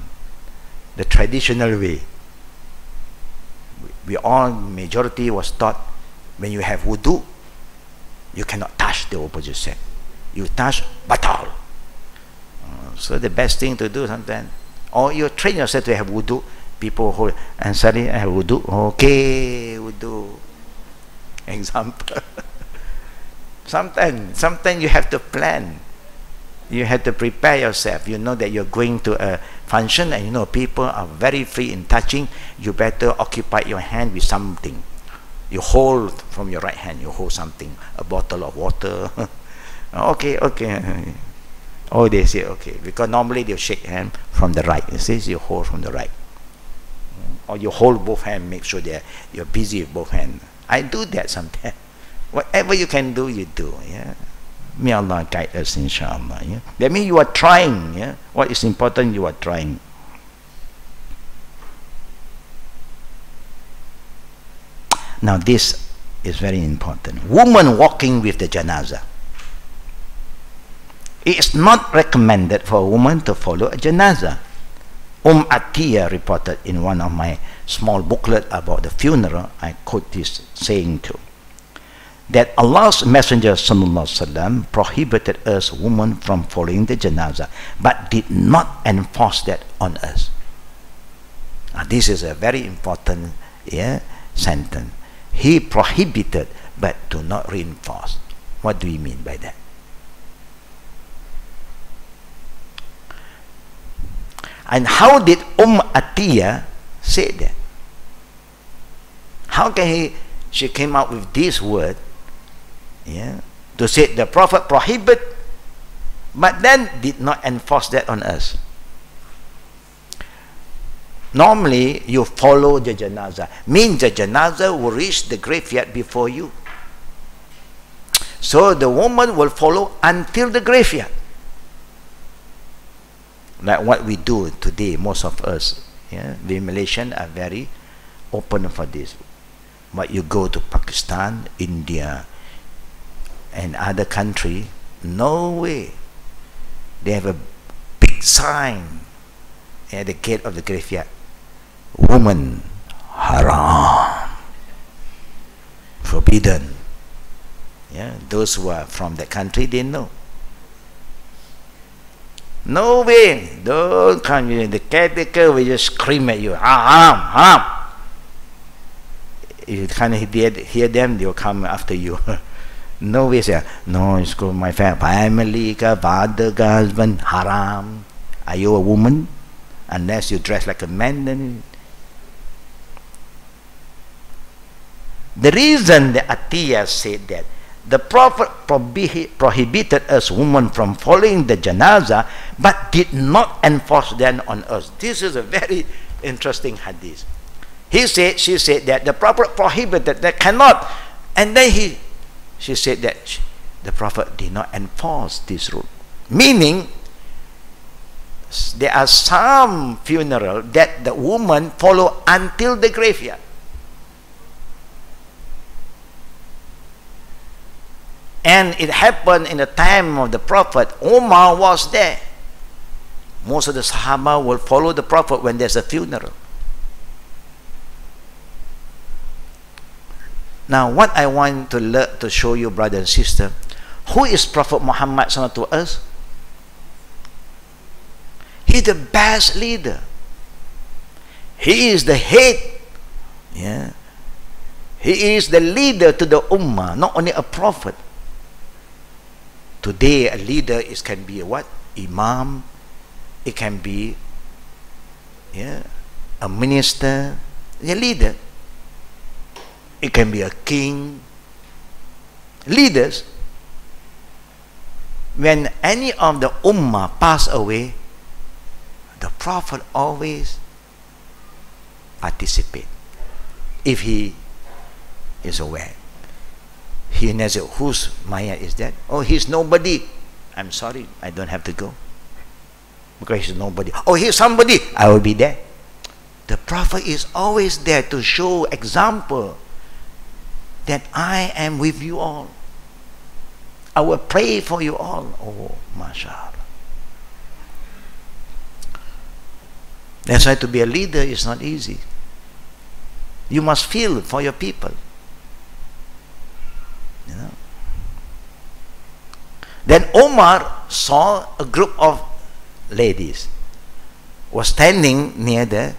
the traditional way. We all, majority was taught, when you have wudu, you cannot touch the opposite sex. You touch, batal. So the best thing to do sometimes, or you train yourself to have wudu. People hold, and suddenly I have wudu. Okay, wudu. Example. Sometimes you have to plan. You have to prepare yourself. You know that you're going to a function, and you know people are very free in touching. You better occupy your hand with something. You hold from your right hand, you hold something, a bottle of water. Okay. Oh, they say okay, because normally they'll shake hand from the right. It says you hold from the right, or you hold both hands. Make sure that you're busy with both hands. I do that sometimes. Whatever you can do, you do. Yeah. May Allah guide us, inshallah. Yeah? That means you are trying. Yeah? What is important, you are trying. Now this is very important. Woman walking with the janazah. It is not recommended for a woman to follow a janazah. Atiyah reported in one of my small booklet about the funeral, I quote this saying too, that Allah's Messenger ﷺ prohibited us women from following the janazah, but did not enforce that on us. Now, this is a very important sentence. He prohibited, but do not reinforce. What do we mean by that? And how did Atiyah say that? How can she came out with this word? Yeah, to say the Prophet prohibit, but then did not enforce that on us. Normally, you follow the janazah. Means the janazah will reach the graveyard before you. So the woman will follow until the graveyard. Like what we do today, most of us, we Malaysians are very open for this. But you go to Pakistan, India, and other country, no way. They have a big sign at the gate of the graveyard. Woman, haram, forbidden. Yeah, those who are from that country, they know. No way, don't come in. The caretaker will just scream at you, haram, haram. If you can't hear them, they'll come after you. No way, say, no, it's called my family, father, husband, haram. Are you a woman? Unless you dress like a man, then. The reason the Atiyah said that the Prophet prohibited us women from following the janazah, but did not enforce them on us. This is a very interesting hadith. She said that the Prophet prohibited, that cannot, and then she said that the Prophet did not enforce this rule. Meaning, there are some funeral that the woman follow until the graveyard. And it happened in the time of the Prophet. Umar was there. Most of the Sahaba will follow the Prophet when there's a funeral. Now, what I want to show you, brother and sister, who is Prophet Muhammad to us? He's the best leader. He is the head. Yeah. He is the leader to the ummah, not only a prophet. Today, a leader can be a what? Imam. It can be a minister, a leader. It can be a king. Leaders. When any of the ummah pass away, the Prophet always participate. If he is aware. He never said, whose Maya is that? Oh, he's nobody. I'm sorry, I don't have to go. Because he's nobody. Oh, he's somebody. I will be there. The Prophet is always there to show example that I am with you all. I will pray for you all. Oh, mashallah. That's why to be a leader is not easy. You must feel for your people. You know. Then Omar saw a group of ladies was standing near the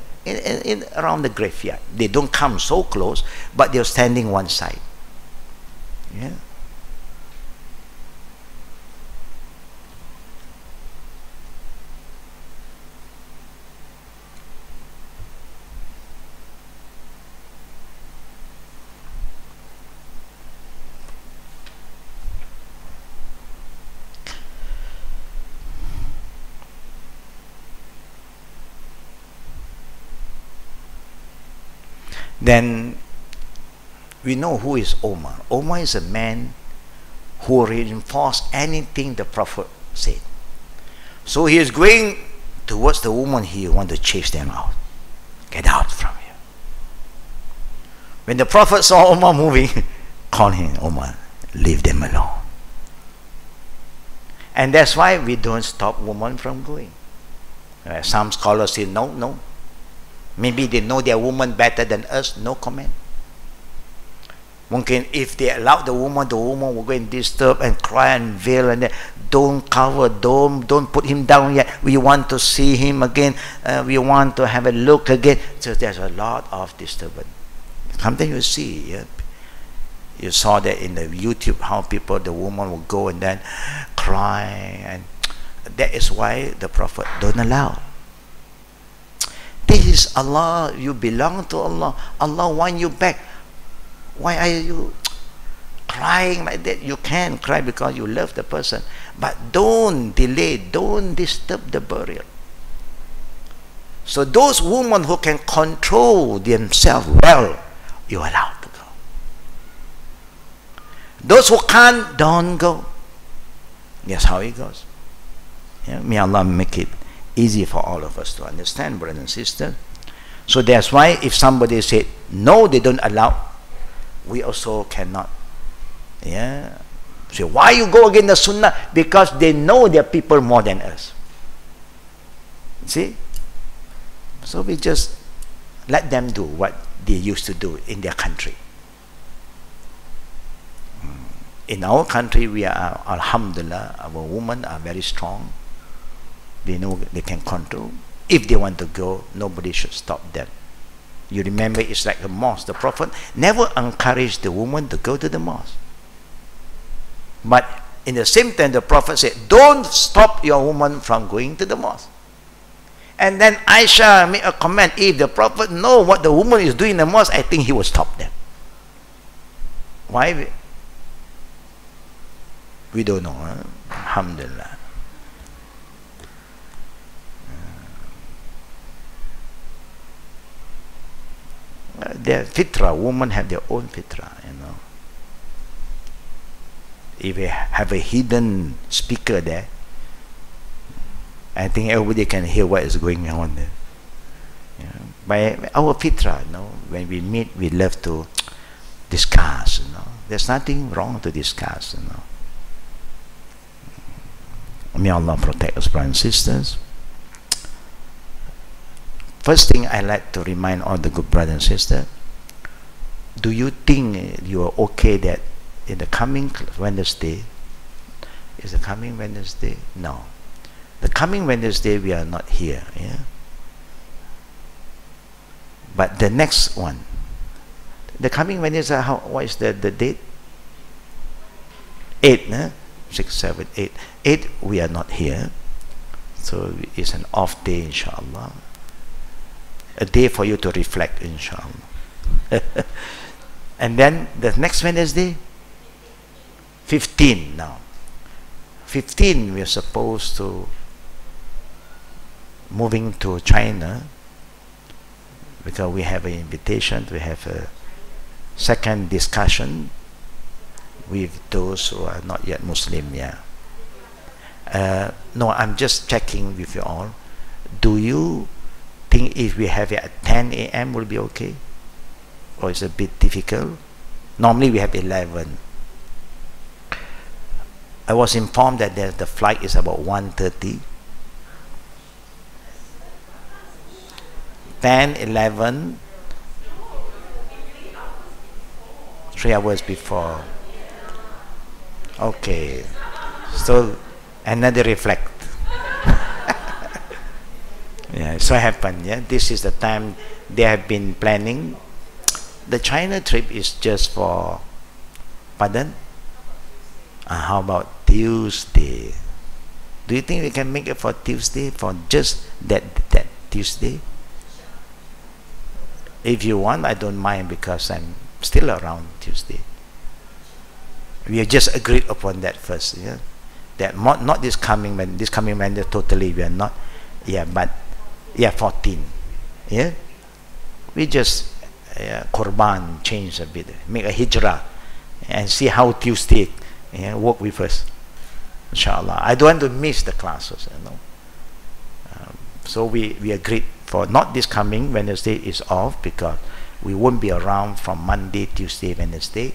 around the graveyard. They don't come so close, but they're standing one side. Yeah. Then we know who is Omar. Omar is a man who reinforced anything the Prophet said. So he is going towards the woman, he wants to chase them out. Get out from here. When the Prophet saw Omar moving, call him, Omar, leave them alone. And that's why we don't stop women from going. Some scholars say, no. Maybe they know their woman better than us, no comment. Mungkin if they allow the woman will go and disturb and cry and wail and then, don't cover, don't put him down yet. We want to see him again. We want to have a look again. So there's a lot of disturbance. Sometimes you see, you saw that in the YouTube, how the woman will go and then cry, and that is why the Prophet don't allow. This is Allah, you belong to Allah. Allah want you back. Why are you crying like that? You can cry because you love the person. But don't delay, don't disturb the burial. So those women who can control themselves well, you're allowed to go. Those who can't, don't go. That's how it goes. Yeah? May Allah make it easy for all of us to understand, brothers and sisters. So that's why if somebody said no, they don't allow, we also cannot. Yeah. So why you go against the Sunnah? Because they know their people more than us. See? So we just let them do what they used to do in their country. In our country, we are, alhamdulillah, our women are very strong. They know they can control. If they want to go, nobody should stop them. You remember, it's like a mosque. The Prophet never encouraged the woman to go to the mosque. But in the same time, the Prophet said, don't stop your woman from going to the mosque. And then Aisha made a comment, if the Prophet know what the woman is doing in the mosque, I think he will stop them. Why? We don't know. Huh? Alhamdulillah. Their fitrah, women have their own fitrah, you know. If we have a hidden speaker there, I think everybody can hear what is going on there. You know, by our fitrah, you know, when we meet, we love to discuss, you know. There's nothing wrong to discuss, you know. May Allah protect us, brothers and sisters. first thing I like to remind all the good brothers and sisters, do you think you are okay that in the coming Wednesday, is the coming Wednesday? No. The coming Wednesday we are not here, yeah. But the next one, the coming Wednesday, what is the date? 8, 6, 7, 8. 8 we are not here. So it's an off day, inshallah. A day for you to reflect, inshallah. And then the next Wednesday, 15 now. 15 we are supposed to moving to China, because we have an invitation to have a second discussion with those who are not yet Muslim. Yeah. No, I'm just checking with you all. Do you think if we have it at 10 a.m. will be okay? Or it's a bit difficult? Normally we have 11. I was informed that the flight is about 1:30. 10, 11, 3 hours before. Okay. So another reflect. Yeah, so happened. Yeah, this is the time they have been planning. The China trip is just for, pardon? How about Tuesday? Do you think we can make it for Tuesday, for just that Tuesday? If you want, I don't mind, because I'm still around Tuesday. We have just agreed upon that first. Yeah, that not this coming Monday totally we are not. Yeah, but yeah, 14. Yeah, we just Korban change a bit, make a hijrah, and see how Tuesday work with us, inshallah. I don't want to miss the classes, you know. So we agreed for not this coming Wednesday is off, because we won't be around from Monday, Tuesday, Wednesday,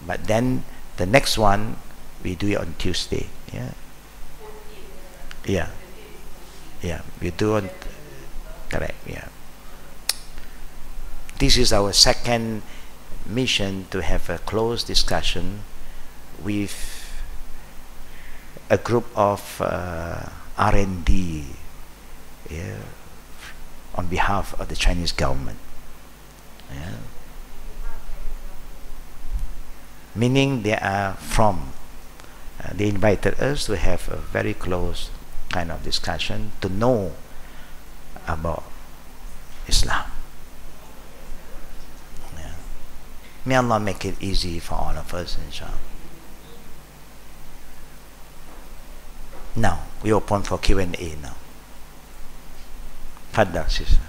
but then the next one we do it on Tuesday. Yeah, we do on correct. Yeah, this is our second mission, to have a close discussion with a group of R&D, on behalf of the Chinese government. Yeah. Meaning they are from, they invited us to have a very close kind of discussion to know about Islam. Yeah. May Allah make it easy for all of us, inshallah. Now we open for Q&A now. Fadda, sister.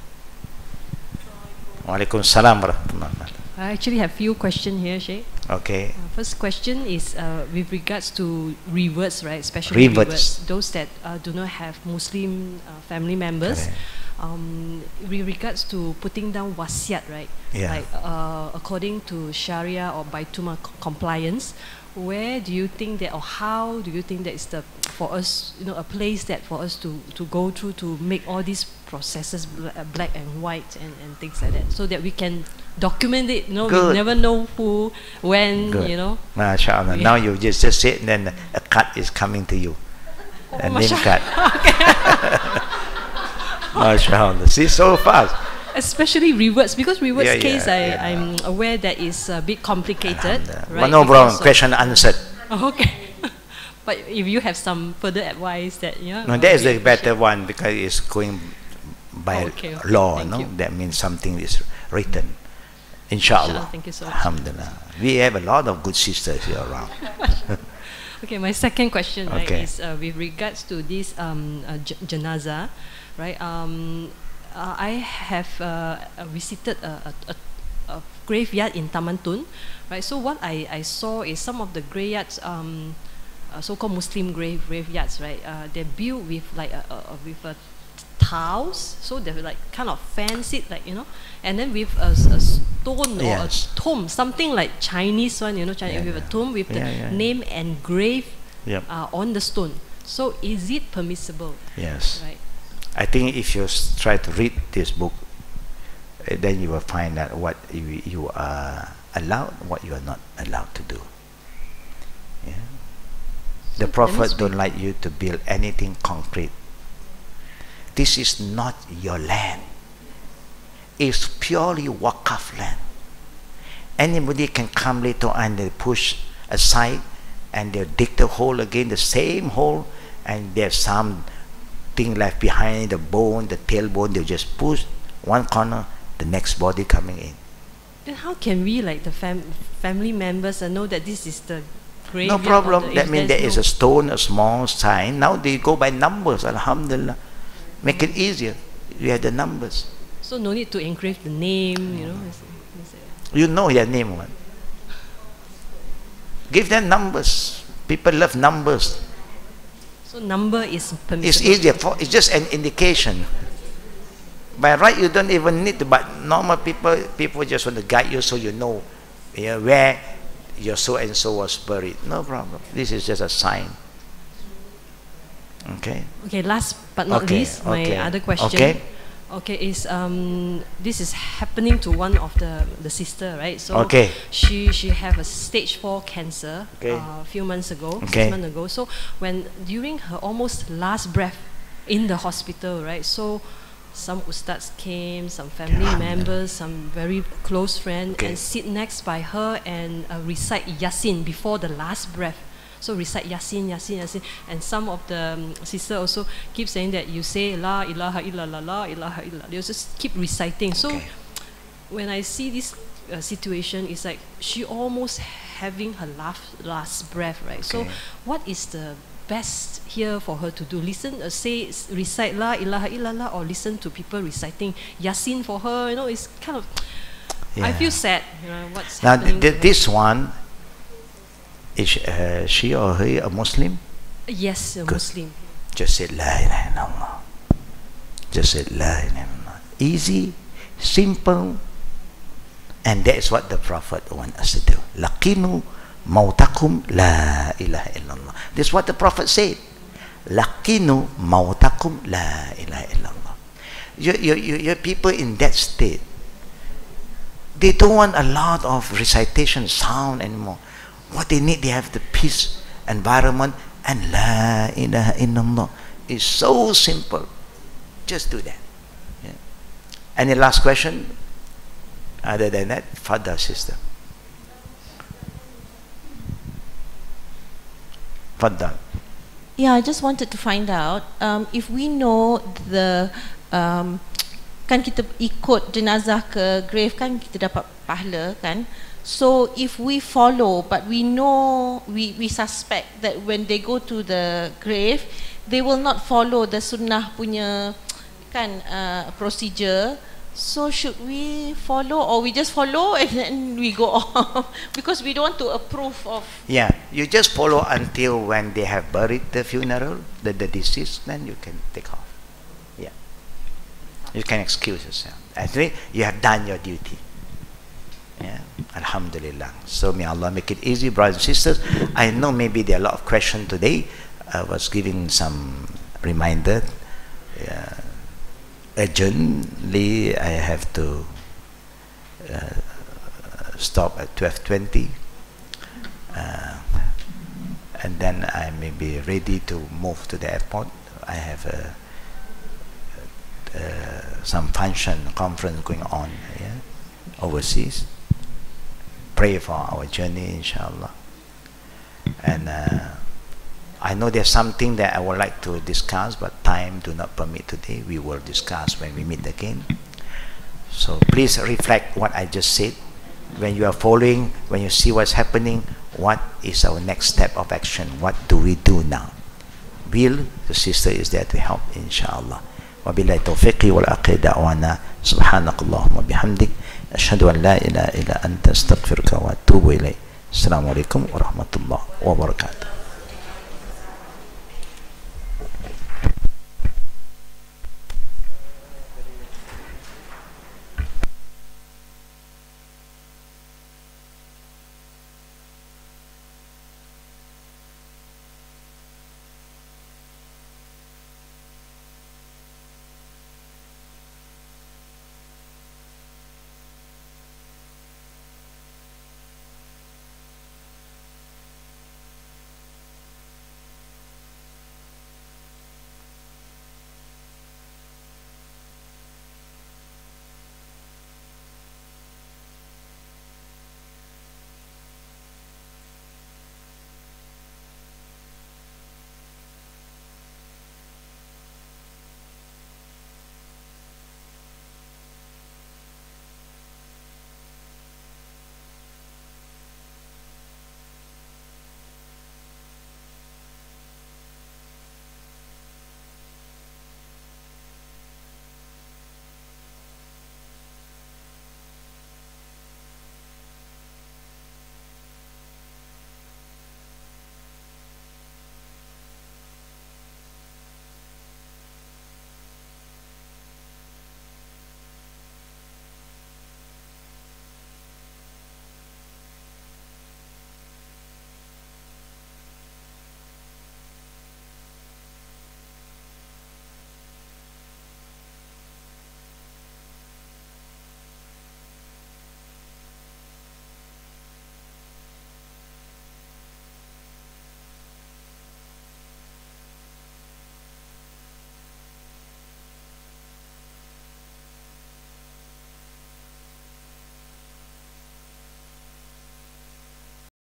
Walaikum salam warahmatullahi wabarakatuh. I actually have few questions here, Sheikh. Okay. First question is with regards to reverts, right? Especially reverts, those that do not have Muslim family members. With regards to putting down wasiat, right? Yeah. Like according to Sharia or Baitulmal compliance, where do you think that, or how do you think that is the, for us, a place that for us to go through to make all these processes black and white and things like that, so that we can document it. We never know who, when. Good. MashaAllah. Now you just sit, and then a cut is coming to you. A name cut. MashaAllah. See, so fast. Especially reverts, because reverts case, I'm aware that is a bit complicated. Right? But no problem. Question answered. Okay. But if you have some further advice that, no, that is the better one, because it's going by law. That means something is written. Inshallah. Thank you so much. Alhamdulillah. We have a lot of good sisters here around. Okay, my second question, right, is with regards to this janazah, right? I have visited a graveyard in Taman Tun, right? So what I saw is some of the graveyards, so-called Muslim graveyards, right? They're built with like with a tiles, so they're like kind of fancy, like, and then with a stone or a tomb, something like Chinese one, Chinese with a tomb with the name engraved on the stone. So is it permissible? Yes. Right. I think if you try to read this book, then you will find out what you are allowed, what you are not allowed to do. Yeah. The Prophet don't like you to build anything concrete. This is not your land. It's purely waqaf land. Anybody can come later and they push aside and they'll dig the hole again, the same hole, and there's some thing left behind, the bone, the tailbone, they'll just push one corner, the next body coming in. Then how can we, like the family members, know that this is the grave? No problem. That means there is a stone, a small sign. Now they go by numbers, alhamdulillah. Make it easier. You have the numbers. So no need to engrave the name, you know. You know their name, one. Give them numbers. People love numbers. So number is permissible. It's easier. It's just an indication. By right, you don't even need to. But normal people just want to guide you so you know, where your so and so was buried. No problem. This is just a sign. Okay. Okay. Last but not least, my other question. Okay. Okay, is this is happening to one of the sister, right? So she have a stage 4 cancer a few months ago, 6 months ago. So when during her almost last breath in the hospital, right? So some ustads came, some family members, some very close friends, and sit next by her and recite Yasin before the last breath. So recite Yasin, Yasin, Yasin, and some of the sisters also keep saying that you say La ilaha illallah, La ilaha illallah. They just keep reciting. So when I see this situation, it's like she almost having her last breath, right? So what is the best here for her to do? Listen, recite La ilaha illallah, or listen to people reciting Yasin for her? You know, it's kind of. I feel sad. You know what's happening. Now this one. Is she or he a Muslim? Yes, a Muslim. Just say La ilaha illallah. Just say La ilaha illallah. Easy, simple, and that is what the Prophet wants us to do. Laqinu mautakum la ilaha illallah. This is what the Prophet said. Laqinu mautakum la ilaha illallah. Your people in that state, they don't want a lot of recitation sound anymore. What they need, they have the peace environment, and La ilaha illallah is so simple. Just do that. Yeah. Any last question? Other than that, Fadda, sister. Fadda. Yeah, I just wanted to find out if we know the kan kita ikut jenazah ke grave kan kita dapat pahala kan. So if we follow, but we know, we suspect that when they go to the grave, they will not follow the sunnah punya kan procedure. So should we follow, or we just follow and then we go off? Because we don't want to approve of. Yeah, you just follow until when they have buried the funeral, the deceased, then you can take off. Yeah, you can excuse yourself. Actually, you have done your duty. Yeah, alhamdulillah. So may Allah make it easy, brothers and sisters. I know maybe there are a lot of questions today. I was giving some reminder. Urgently, I have to stop at 12:20, and then I may be ready to move to the airport. I have some conference going on overseas. Pray for our journey, inshallah. And I know there's something that I would like to discuss, but time do not permit today. We will discuss when we meet again. So please reflect what I just said. When you are following, when you see what's happening, what is our next step of action? What do we do now? Will, the sister is there to help, inshallah. وبالله توفيقي والعقيدة دعوانا سبحانك اللهم وبحمدك أشهد أن لا إله إلا أنت أستغفرك وأتوب إليك. السلام عليكم ورحمة الله وبركاته.